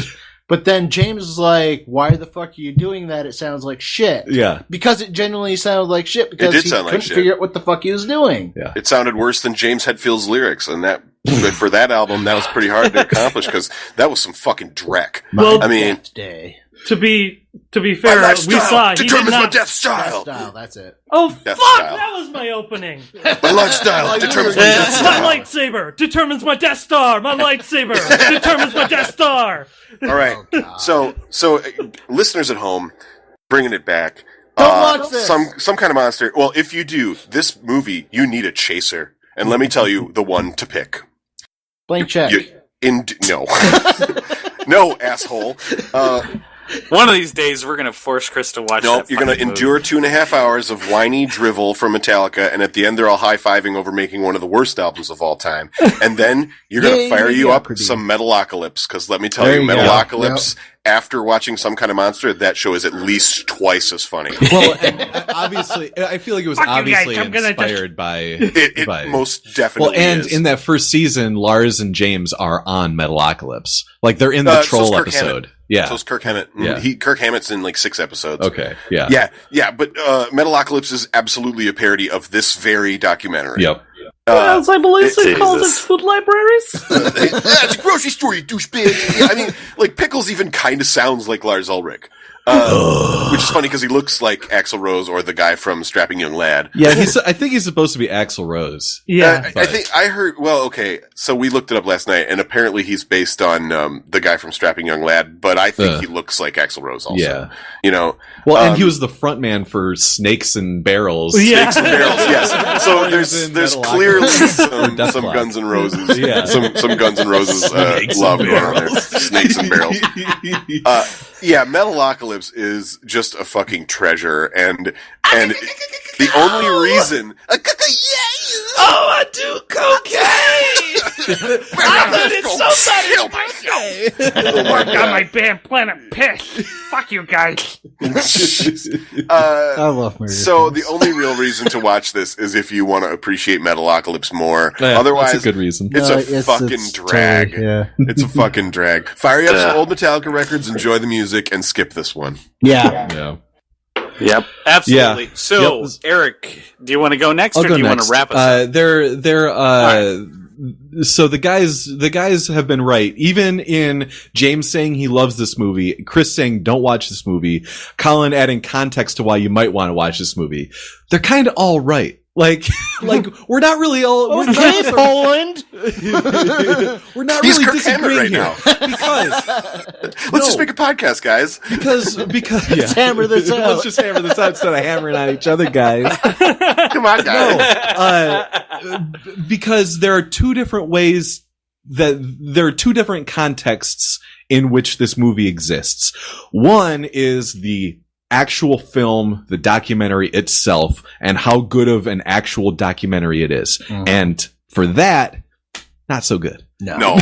But then James was like, why the fuck are you doing that? It sounds like shit. Yeah. Because it genuinely sounded like shit because he couldn't figure out what the fuck he was doing. Yeah. It sounded worse than James Hetfield's lyrics, and that for that album, that was pretty hard to accomplish because that was some fucking dreck. Well, I mean, to be fair, we saw he determines did not, my death style. That's it. Oh Death fuck! style. That was my opening. My lifestyle determines my death style. My lightsaber determines my Death Star. My lightsaber determines my Death Star. All right. So listeners at home, bringing it back. Don't watch this. Some kind of monster. Well, if you do this movie, you need a chaser, and let me tell you the one to pick. Blank check. No, no, asshole. One of these days, we're going to force Chris to watch. Nope, you're going to endure 2.5 hours of whiny drivel from Metallica, and at the end, they're all high-fiving over making one of the worst albums of all time. And then you're going to fire you up some Metalocalypse, because let me tell you, Metalocalypse, after watching Some Kind of Monster, that show is at least twice as funny. Well, obviously, I feel like it was obviously inspired by... It most definitely and in that first season, Lars and James are on Metalocalypse. Like, they're in the Troll episode. Yeah. So it's Kirk Hammett. Yeah. Kirk Hammett's in like 6 episodes. Okay. Yeah. Yeah. But Metalocalypse is absolutely a parody of this very documentary. Yep. What else I believe they call it food libraries? It's a grocery store, you douchebag. Yeah, I mean, like, Pickles even kind of sounds like Lars Ulrich. Which is funny because he looks like Axl Rose or the guy from Strapping Young Lad. Yeah, I think he's supposed to be Axl Rose. Yeah. I think I heard, well, okay, so we looked it up last night, and apparently he's based on the guy from Strapping Young Lad, but I think he looks like Axl Rose also. Yeah. You know? Well, and he was the front man for Snakes and Barrels. Yeah. Snakes and Barrels, yes. So there's clearly some Guns N' Roses. Yeah. Some Guns N' Roses love going on there. Snakes and Barrels. Yeah, Metalocalypse is just a fucking treasure, and the only reason. I do cocaine! I thought it's somebody's Work on my band Planet Piss. Fuck you guys. I love murder. So the only real reason to watch this is if you want to appreciate Metalocalypse more. Yeah, otherwise, that's a good reason. It's fucking drag. Totally, It's a fucking drag. Fire up some old Metallica records, enjoy the music, and skip this one. Yeah. Yep, absolutely. Yeah. So, Eric, do you want to go next, or do you want to wrap us up? So the guys have been right. Even in James saying he loves this movie, Chris saying don't watch this movie, Colin adding context to why you might want to watch this movie. They're kind of all right. Like we're not really all. Okay, Poland. We're not He's really Kirk disagreeing right here now. because Let's just make a podcast, guys. because Let's hammer this out. Let's just hammer this out instead of hammering on each other, guys. Come on, guys. Because there are two different ways that there are two different contexts in which this movie exists. One is the actual film, the documentary itself, and how good of an actual documentary it is. And for that, not so good. No.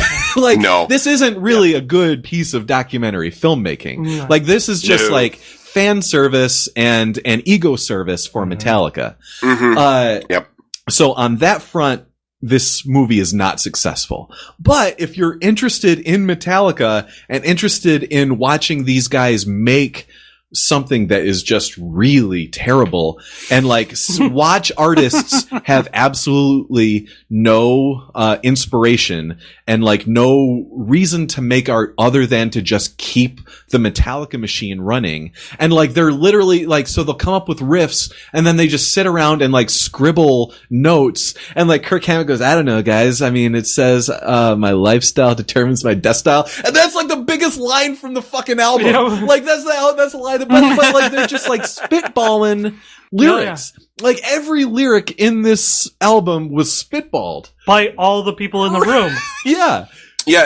This isn't really a good piece of documentary filmmaking. Like, this is just like fan service and ego service for Metallica. Yep. So on that front, this movie is not successful. But if you're interested in Metallica and interested in watching these guys make something that is just really terrible, and like watch artists have absolutely no inspiration and like no reason to make art other than to just keep the Metallica machine running, and like they're literally like, so they'll come up with riffs and then they just sit around and like scribble notes, and like Kirk Hammett goes, I don't know, guys, I mean, it says my lifestyle determines my death style, and that's like the biggest line from the fucking album. Like that's the line. But like they're just like spitballing lyrics. Like every lyric in this album was spitballed by all the people in the room. Yeah,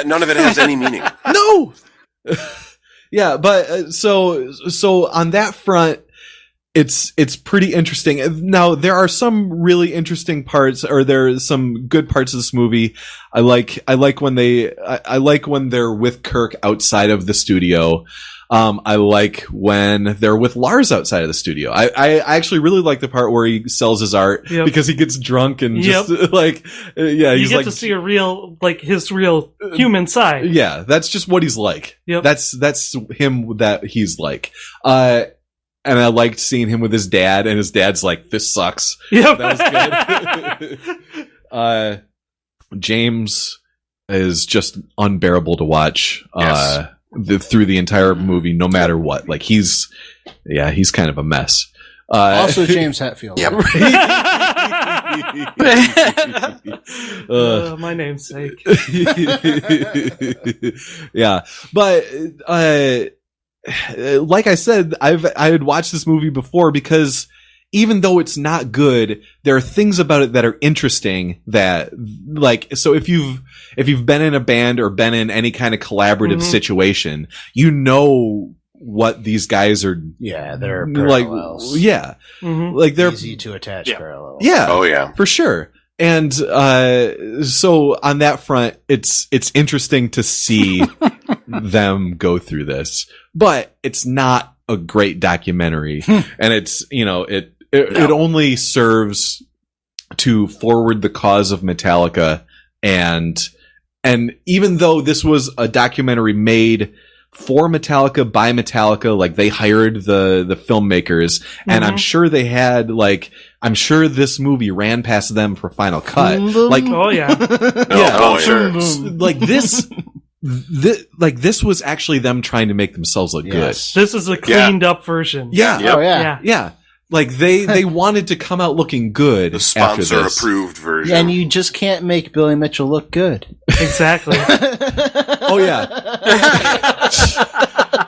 none of it has any meaning. No. Yeah, but so on that front, it's pretty interesting. Now there are some really interesting parts, or there are some good parts of this movie. I like when they're with Kirk outside of the studio. I like when they're with Lars outside of the studio. I actually really like the part where he sells his art because he gets drunk and just like, you get to see a real, like his real human side. Yeah, that's just what he's like. Yep. That's him that he's like. And I liked seeing him with his dad, and his dad's like, this sucks. Yep. That was good. James is just unbearable to watch. Yes. Through the entire movie, no matter what. Like he's kind of a mess. Also James Hetfield. Yep. My namesake. Yeah, but like I said, I had watched this movie before because even though it's not good, there are things about it that are interesting that, like, so if you've been in a band or been in any kind of collaborative situation, you know what these guys are. Yeah, they're parallels. Like, yeah. Like they're easy to attach parallels. Yeah. Oh yeah. For sure. And so on that front, it's interesting to see them go through this. But it's not a great documentary. And it's, it only serves to forward the cause of Metallica, and even though this was a documentary made for Metallica by Metallica, like they hired the filmmakers, and I'm sure they had I'm sure this movie ran past them for final cut. Like, oh yeah, oh sure. Like this was actually them trying to make themselves look good. This is a cleaned up version. Yeah. Oh yeah. Yeah. Like they wanted to come out looking good. The sponsor approved version. And you just can't make Billy Mitchell look good. Exactly. Oh yeah.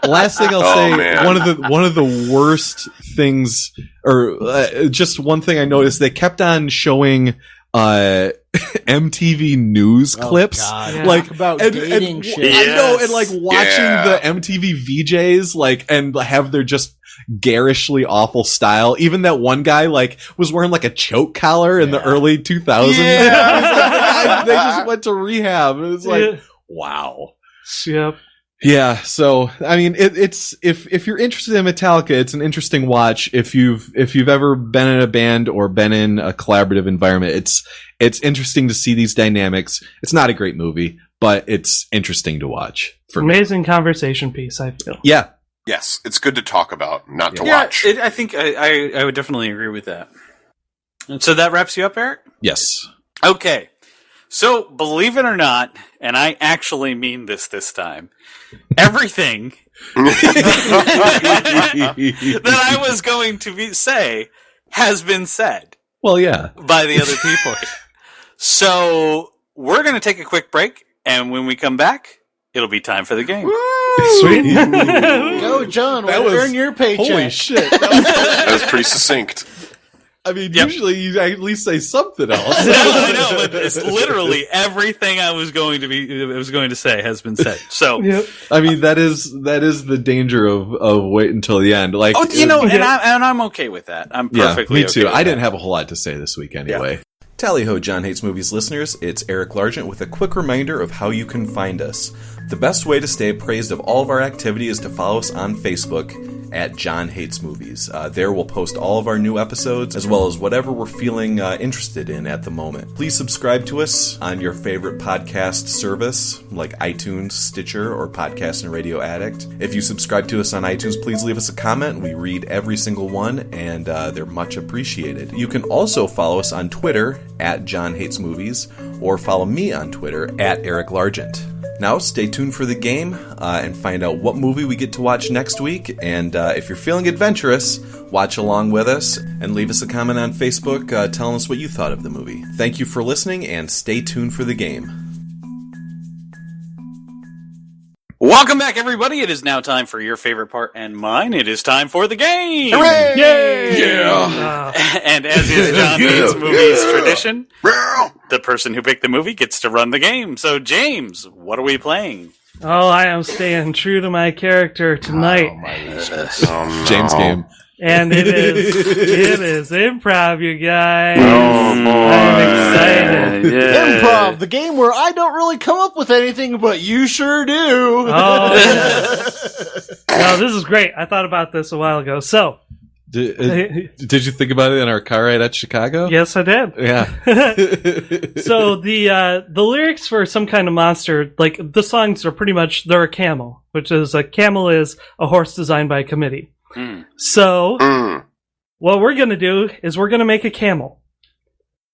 Last thing I'll say, man. one of the worst things, or just one thing I noticed, they kept on showing MTV news clips, like about dating shit. I know, and like watching the MTV VJs, like, and have their just garishly awful style. Even that one guy like was wearing like a choke collar in the early 2000s. Yeah. They just went to rehab. It was like, wow. Yep. Yeah, so I mean, it's if you're interested in Metallica, it's an interesting watch. If you've ever been in a band or been in a collaborative environment, it's interesting to see these dynamics. It's not a great movie, but it's interesting to watch. Amazing conversation piece, I feel. Yeah. Yes, it's good to talk about, not to watch. I think I would definitely agree with that. And so that wraps you up, Eric? Yes. Okay. So, believe it or not, and I actually mean this time, everything that I was going to say has been said. Well, yeah. By the other people. So, we're going to take a quick break, and when we come back, it'll be time for the game. Sweet. Go, John. Earn your paycheck. Holy shit. That was pretty succinct. I mean, Yep. usually you at least say something else. I know, but it's literally everything I was going to say has been said. So, Yep. I mean, that is the danger of wait until the end. Like, and I'm okay with that. I'm yeah, perfectly me too. okay with I didn't that. have a whole lot to say this week anyway. Tally ho, John Hates Movies listeners. It's Eric Largent with a quick reminder of how you can find us. The best way to stay appraised of all of our activity is to follow us on Facebook at John Hates Movies. There we'll post all of our new episodes as well as whatever we're feeling interested in at the moment. Please subscribe to us on your favorite podcast service like iTunes, Stitcher, or Podcast and Radio Addict. If you subscribe to us on iTunes, please leave us a comment. We read every single one, and they're much appreciated. You can also follow us on Twitter at John Hates Movies, or follow me on Twitter at Eric Largent. Now, stay tuned for the game and find out what movie we get to watch next week. And if you're feeling adventurous, watch along with us and leave us a comment on Facebook telling us what you thought of the movie. Thank you for listening, and stay tuned for the game. Welcome back, everybody. It is now time for your favorite part and mine. It is time for the game. Hooray! Yay! Yeah! And as is John Hates Movies tradition, the person who picked the movie gets to run the game. So, James, what are we playing? Oh, I am staying true to my character tonight. James game. And it is improv, you guys. Oh, boy. I'm excited. Yeah. Improv, the game where I don't really come up with anything, but you sure do. Oh, no, this is great. I thought about this a while ago. So, Did you think about it in our car ride at Chicago? yes, I did. Yeah. So the lyrics for Some Kind of Monster, like the songs are pretty much, they're a camel, which is a camel is a horse designed by a committee. So what we're going to do is we're going to make a camel.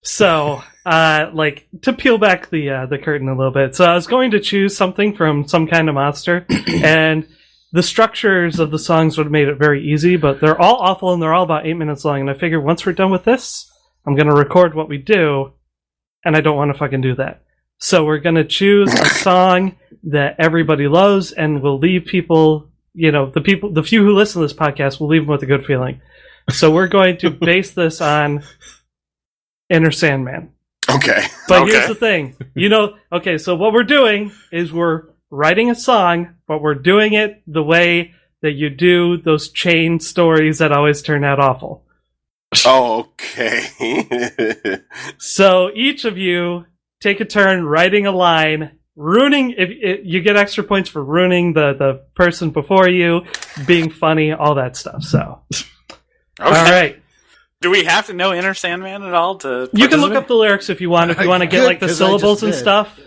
So, like, to peel back the curtain a little bit. So I was going to choose something from Some Kind of Monster, and the structures of the songs would have made it very easy, but they're all awful and they're all about 8 minutes long. And I figured once we're done with this, I'm going to record what we do, and I don't want to fucking do that. So we're going to choose a song that everybody loves, and we'll leave people, you know, the few who listen to this podcast, we'll leave them with a good feeling. So we're going to base this on Enter Sandman. Okay. But here's the thing. You know, okay, so what we're doing is we're writing a song, but we're doing it the way that you do those chain stories that always turn out awful. Oh, okay. So each of you take a turn writing a line, ruining, you get extra points for ruining the person before you, being funny, all that stuff. So, all right. Do we have to know Enter Sandman at all to? You can look up the lyrics if you want to get like the syllables and stuff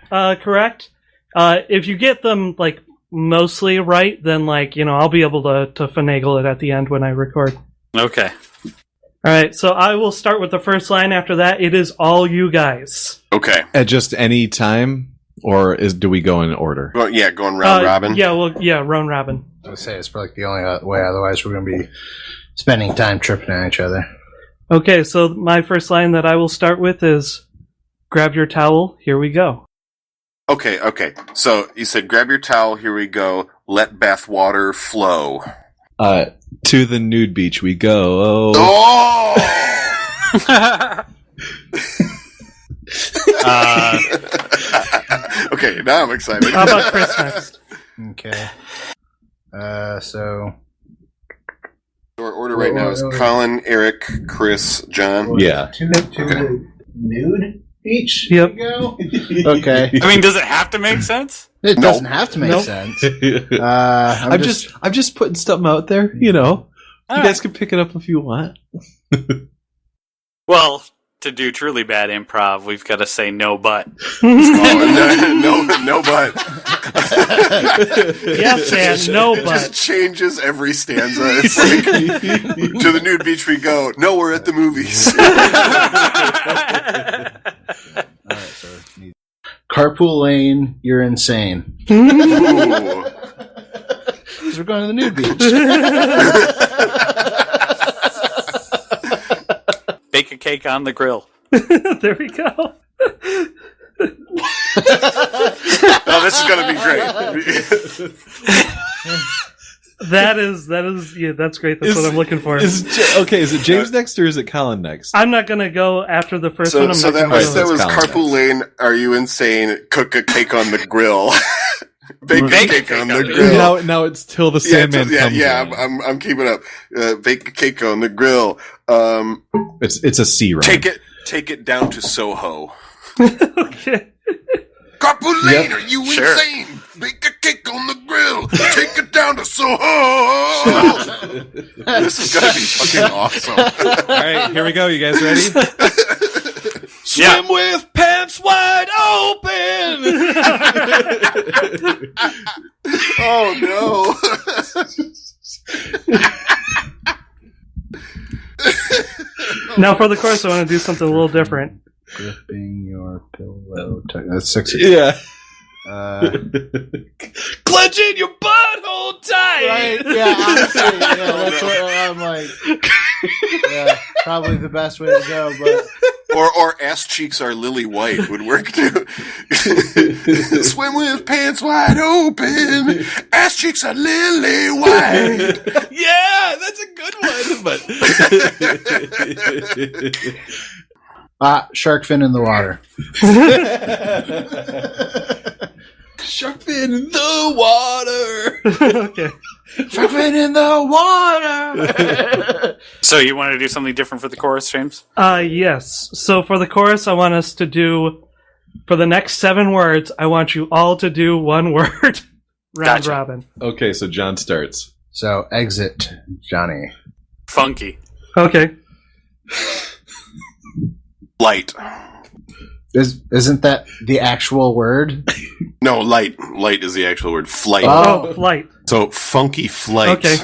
correct. If you get them like mostly right, then like, you know, I'll be able to finagle it at the end when I record. Okay. All right, so I will start with the first line. After that, it is all you guys. Okay. At just any time, or do we go in order? Well, yeah, going round robin. Yeah, well, yeah, round robin. I would say it's probably the only way. Otherwise, we're going to be spending time tripping on each other. Okay, so my first line that I will start with is, grab your towel, here we go. Okay. So you said, grab your towel, here we go, let bath water flow. To the nude beach we go. Oh! Okay, now I'm excited. How about Chris next? Okay. So Our order right now is Colin, Eric, Chris, John. Yeah. to the nude beach. Yep. Go. Okay. I mean, does it have to make sense? It doesn't have to make Nope. sense. I'm just putting something out there, you know. You All guys can pick it up if you want. Well, to do truly bad improv, we've got to say no but. No, but. Yes, and no It but. just changes every stanza. It's like, to the nude beach we go. No, we're at the movies. All right, so carpool lane, you're insane. Ooh. Because we're going to the nude beach. Bake a cake on the grill. There we go. Oh, this is going to be great. That is, yeah, that's great. That's what I'm looking for. Is it James next or is it Colin next? I'm not gonna go after the first one. So that was Colin Carpool Lane. Are you insane? Cook a cake on the grill. Bake a cake on the grill. Now it's till the Sandman comes. I'm keeping up. Bake a cake on the grill. It's a C, right? Take it down to Soho. Okay. Carpool Lane, are you insane? Bake a cake on the grill. Take it down to Soho. This is gonna be fucking awesome. All right, here we go. You guys ready? Swim with pants wide open. Oh no. Now for the chorus, I want to do something a little different. Gripping your pillow. That's 6. Yeah. Clenching your butthole tight. Right? Yeah, honestly, that's what I'm like. Yeah, probably the best way to go, but. Or ass cheeks are lily white would work too. Swim with pants wide open. Ass cheeks are lily white. Yeah, that's a good one. But Shark fin in the water. Shark fin in the water. Okay. Shark fin in the water. So you want to do something different for the chorus, James? Yes. So for the chorus, I want us to do, for the next 7 words, I want you all to do one word. Round robin. Okay, so John starts. So exit, Johnny. Funky. Okay. Light. Isn't that the actual word? No, light. Light is the actual word. Flight. Oh, flight. So funky flight. Okay.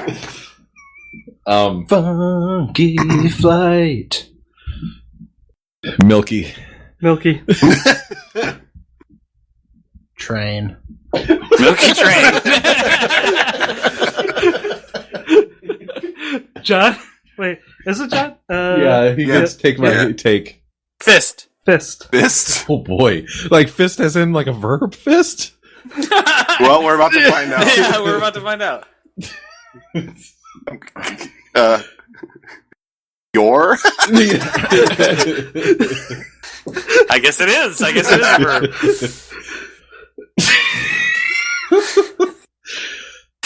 Funky flight. Milky. Milky. Train. Milky train. John? Wait, is it John? Yeah, he gets take. Fist. Fist. Fist? Oh boy. Like fist as in like a verb fist? Well, we're about to find out. Yeah, we're about to find out. Your? I guess it is. I guess it is a verb.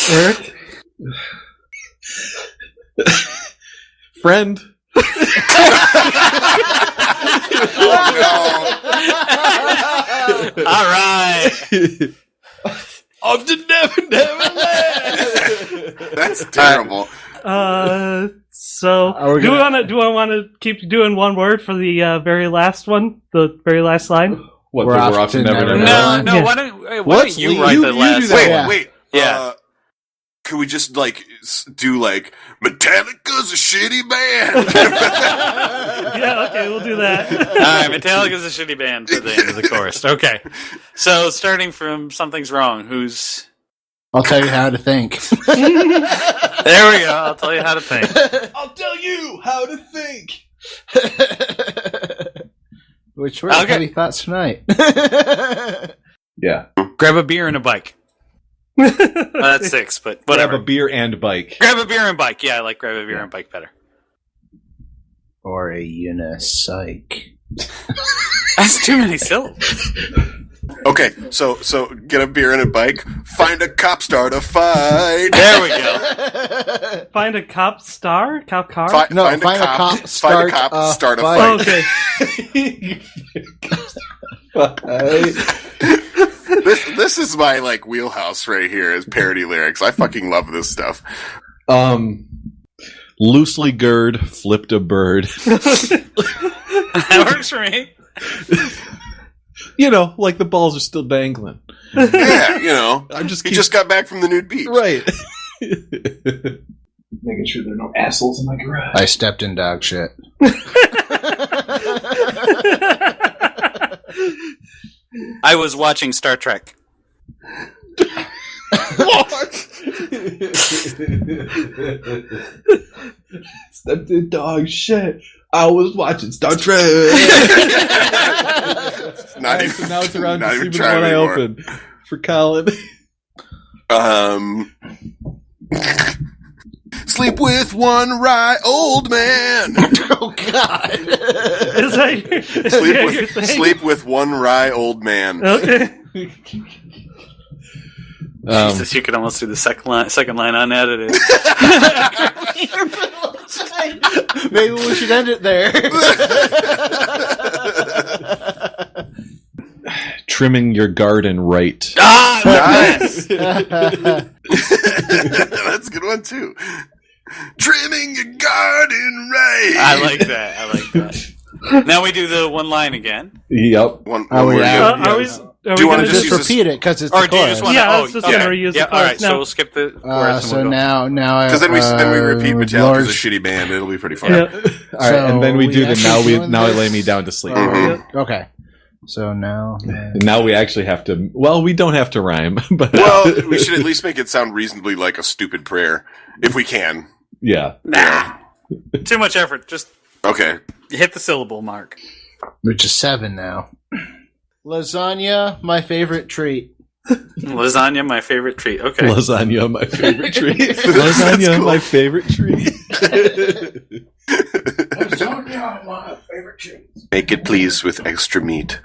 Eric? Friend. All right. Off to Never Land. That's terrible. So do I want to keep doing one word for the very last one? The very last line? What? We're We're off off to to Never Never Never Land. No, Yeah. why don't you write the last do that. Wait. Yeah. Could we just do Metallica's a shitty band? Yeah, okay, we'll do that. All right, Metallica's a shitty band for the end of the chorus. Okay. So starting from Something's Wrong, who's... I'll tell you how to think. There we go. I'll tell you how to think. I'll tell you how to think. Which were Okay. heavy thoughts tonight. Yeah. Grab a beer and a bike. That's 6, but whatever. Grab a beer and bike. Grab a beer and bike. Yeah, I like grab a beer and bike better. Or a unipsych. That's too many syllables. Okay, so get a beer and a bike, find a cop, start a fight. There we go. Find a cop star? Cop car? Find a cop, start a Oh, fight. okay. This is my wheelhouse right here is parody lyrics. I fucking love this stuff. Loosely gird, flipped a bird. That works for me. You know, like the balls are still dangling. Yeah, you know. I'm just He just got back from the nude beach. right. Making sure there are no assholes in my garage. I stepped in dog shit. I was watching Star Trek. Stepped in dog shit. I was watching Star Trek. Not Alright, even, so now it's around not to even see trying what I anymore. open for Colin. Sleep with one rye old man. Oh God! Is that your thing? Sleep with one rye old man. Okay. Jesus, you could almost do the second line unedited. Maybe we should end it there. Trimming your garden right. Nice. That's a good one too. Trimming your garden right. I like that. Now we do the one line again. Yep. One Are we word, out? yeah. Are we Do you want to Just use repeat it because it's Or the do you chorus. just want Yeah, I to? was just gonna reuse the All right, chorus so now. we'll skip the chorus. So and we'll go. now, Because then we repeat Metallica's Lars- a shitty band. It'll be pretty fun. Yeah. All right, So and then we do the actually doing now I this? lay me down to sleep. Okay. So now. Now we actually have to. Well, we don't have to rhyme, but Well, we should at least make it sound reasonably like a stupid prayer, if we can. yeah. Nah. Too much effort. Just Okay. hit the syllable mark. Which is 7 now. Lasagna, my favorite treat. Lasagna, my favorite treat. Okay. Lasagna, my favorite treat. Lasagna, cool. my favorite treat. Lasagna, my favorite treat. Make it please with extra meat.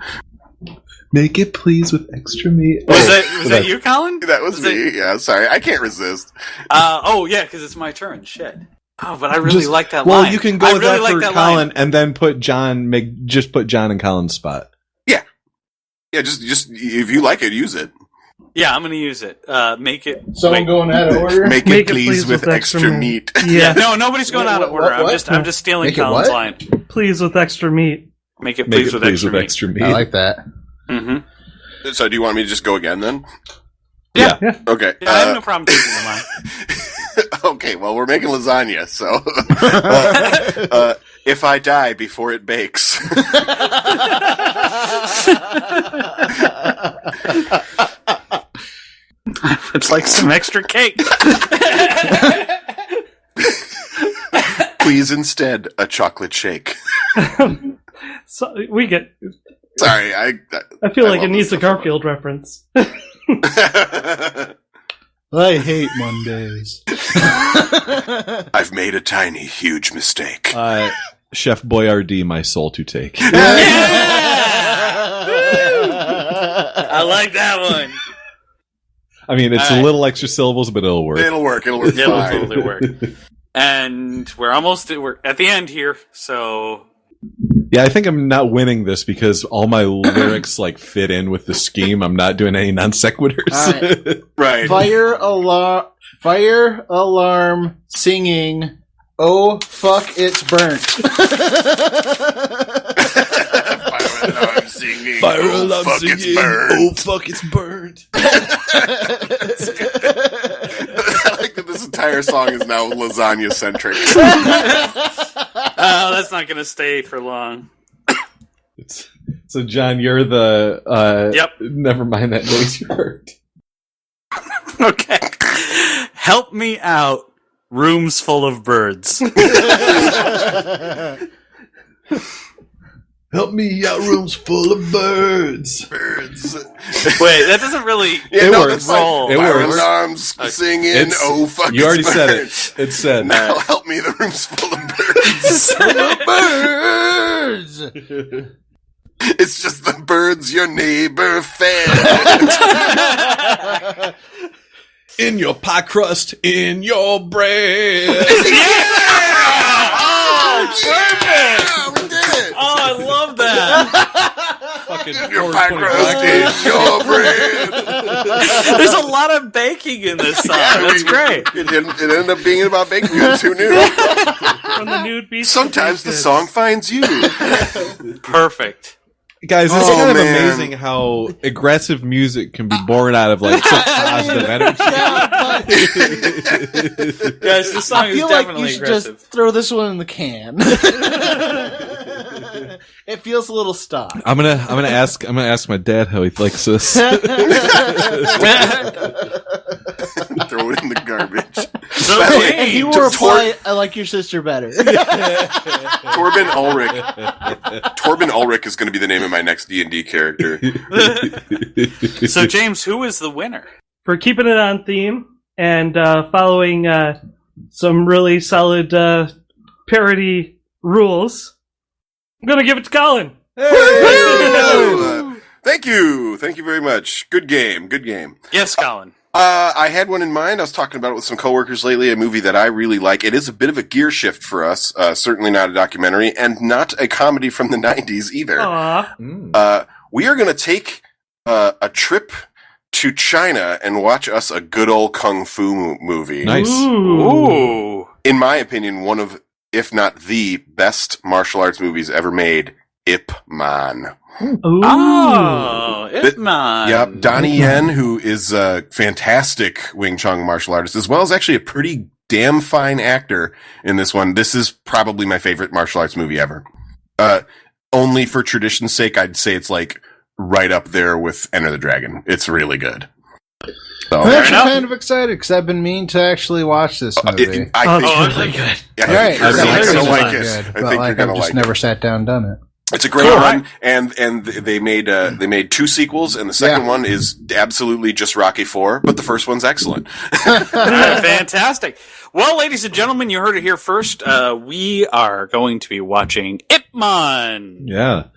Make it please with extra meat. Was that you, Colin? That was me. Yeah, sorry. I can't resist. Oh, yeah, because it's my turn. Shit. Oh, but I really like that Well, line. you can go I with really that like for that Colin, line. and then put John. Just put John in Colin's spot. Yeah, just if you like it, use it. Yeah, I'm going to use it. Make it. So I'm wait. going out of order? Make it please with extra meat. Yeah. No, nobody's going out of order. What? I'm just stealing Make it Colin's what? line. Please with extra meat. Make it Make please it with please extra with meat. extra meat. I like that. Mm-hmm. So do you want me to just go again then? Yeah. Okay. Yeah, I have no problem taking the line. Okay, well, we're making lasagna, so... if I die before it bakes... It's like some extra cake. Please instead, a chocolate shake. So we get. Sorry, I I feel like it love needs this a stuff. Garfield reference. I hate Mondays. I've made a tiny, huge mistake. Chef Boyardee, my soul to take. I like that one. I mean, it's a little extra syllables, but it'll work. It'll work. It'll work It'll fine. totally work. And we're at the end here, so Yeah, I think I'm not winning this because all my lyrics like fit in with the scheme. I'm not doing any non sequiturs. Right. Fire alarm singing. Oh fuck, it's burnt. Fire alarm singing. Fire Oh, alarm fuck, singing. it's burned. Oh fuck, it's burnt. I like that this entire song is now lasagna centric. that's not going to stay for long. So, John, you're the. Yep. Never mind that noise you heard. Okay. Help me out. Rooms full of birds. Help me out, rooms full of birds. Birds. Wait, that doesn't really It no, works. that's like roll. It fire works. alarms singing. Oh fuck! You already it's said burned. it. It said. Now help me, the room's full of birds. Birds. It's just the birds your neighbor fed. In your pie crust, in your bread. Yeah, we did it. Oh, I love that. Fucking Your pie crust is your bread. There's a lot of baking in this song. That's great. It ended up being about baked goods. Who knew? From the nude beast. Sometimes the song finds you. Perfect. Guys, it's Oh, kind of man. amazing how aggressive music can be born out of like such positive energy. Guys, this song I is feel like you definitely should aggressive. just throw this one in the can. It feels a little stock. I'm gonna ask my dad how he likes this. Throw it in the garbage. So, By the way, And he will Just reply, I like your sister better. Torben Ulrich is going to be the name of my next D&D character. so, James, who is the winner? For keeping it on theme and following some really solid parody rules, I'm going to give it to Colin. Thank you very much. Good game. Yes, Colin. I had one in mind. I was talking about it with some coworkers lately, a movie that I really like. It is a bit of a gear shift for us, certainly not a documentary, and not a comedy from the 90s either. Aww. We are going to take a trip to China and watch us a good old kung fu movie. Nice. Ooh. In my opinion, one of, if not the best martial arts movies ever made, Ip Man. Ooh. Oh, Ip Man. Yep, Donnie Yen, who is a fantastic Wing Chun martial artist, as well as actually a pretty damn fine actor in this one. This is probably my favorite martial arts movie ever. Only for tradition's sake, I'd say it's like right up there with Enter the Dragon. It's really good. So, I'm actually kind of excited because I've been meaning to actually watch this movie. I think it's really good. I think you're gonna like it. Good, I but think you're gonna I've just like never it. sat down and done it. It's a great run, and they made 2 sequels, and the second one is absolutely just Rocky 4, but the first one's excellent. Fantastic. Well, ladies and gentlemen, you heard it here first. We are going to be watching Ip Man. Yeah.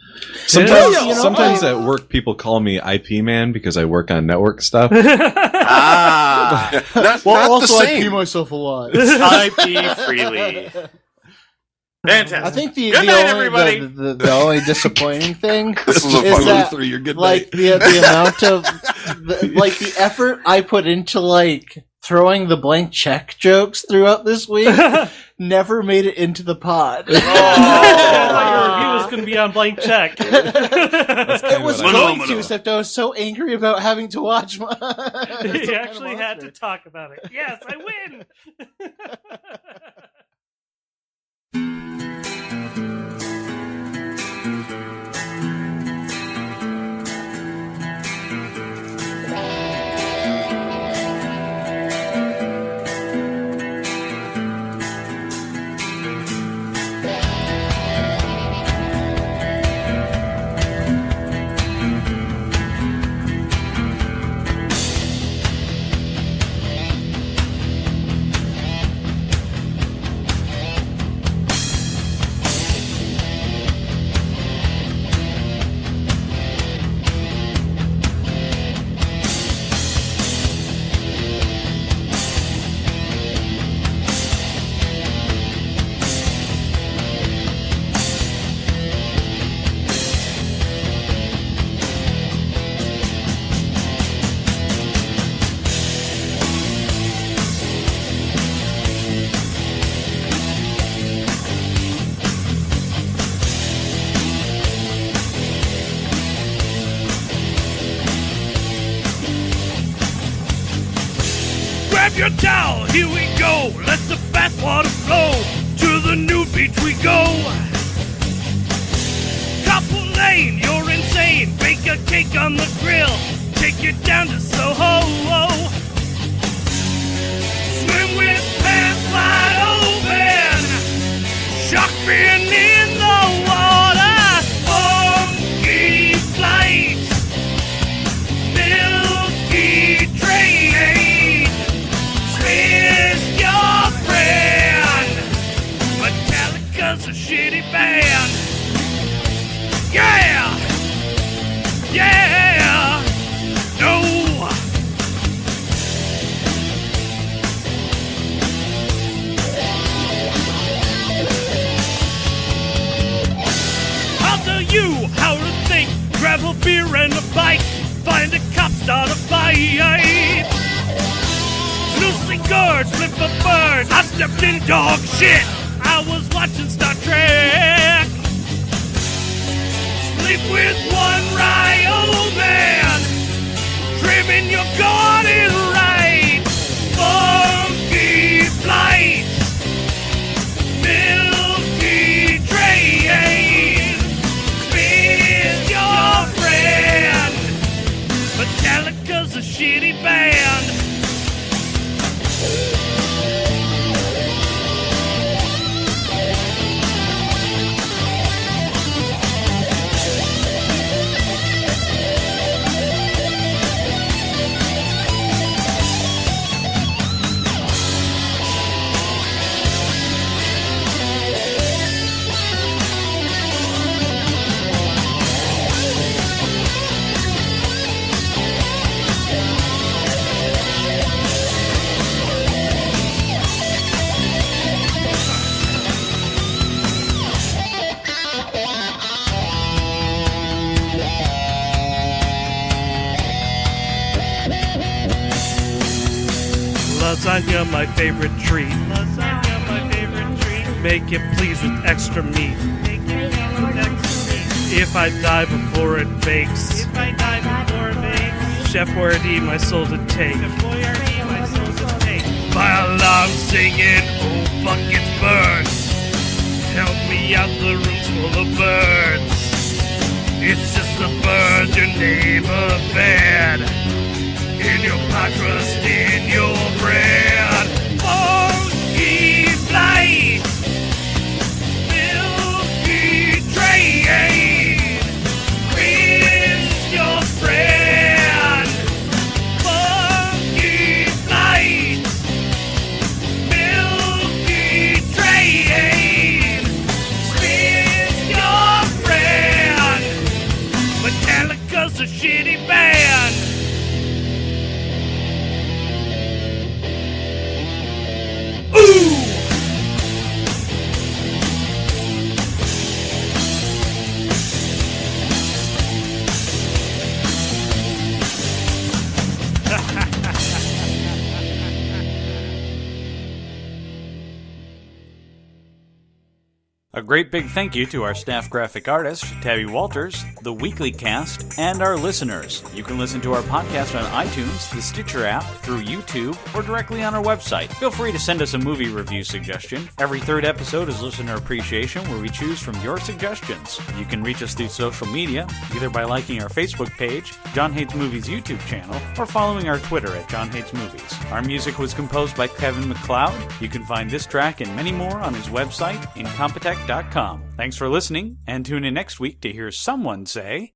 Sometimes at work people call me IP man because I work on network stuff. Ah, Not the same. myself a lot. IP freely. Fantastic. I think Good night, everybody. the only disappointing thing This was a is fun that through your good like the amount of the effort I put into like throwing the blank check jokes throughout this week never made it into the pod. I thought your review was going to be on blank check. It was what going to, except I was so angry about having to watch one. He actually had to talk about it. Yes, I win. Grab your towel, here we go. Let the bathwater flow. To the nude beach we go. Couple Lane, you're insane. Bake a cake on the grill. Take you down to Soho. Swim with pants wide open. Shark fin in the water. Funky flights. Milky train. Twist your friend. Metallica's a shitty band. Yeah! Yeah! No! I'll tell you how to think. Grab a beer and a bite. Find a cop, start a fight. Loosely gourd, flip a bird. I stepped in dog shit. I was watching Star Trek. Sleep with one right old man. Trimming your garden right. Funky flights. Milky train. Miss your friend. Metallica's a shitty band. Lasagna, my favorite treat. Lasagna, my favorite treat. Make it please with extra meat. Make it with extra meat. If I die before it bakes. If I die before it bakes. Chef Boyardee, my soul to take. Chef Boyardee, my soul to take. While I'm singing, oh fuck it's birds. Help me out, the room's full of birds. It's just the birds your neighbor fed. In your pot crust, in your bread. Funky flight. Milky train. Rinse your friend. Funky flight. Milky train. Rinse your friend. Metallica's a shitty band. Ooh! A great big thank you to our staff graphic artist, Tabby Walters, the Weekly Cast, and our listeners. You can listen to our podcast on iTunes, the Stitcher app, through YouTube, or directly on our website. Feel free to send us a movie review suggestion. Every third episode is Listener Appreciation, where we choose from your suggestions. You can reach us through social media, either by liking our Facebook page, John Hates Movies YouTube channel, or following our Twitter at John Hates Movies. Our music was composed by Kevin MacLeod. You can find this track and many more on his website, Incompetech.com. Thanks for listening, and tune in next week to hear someone say...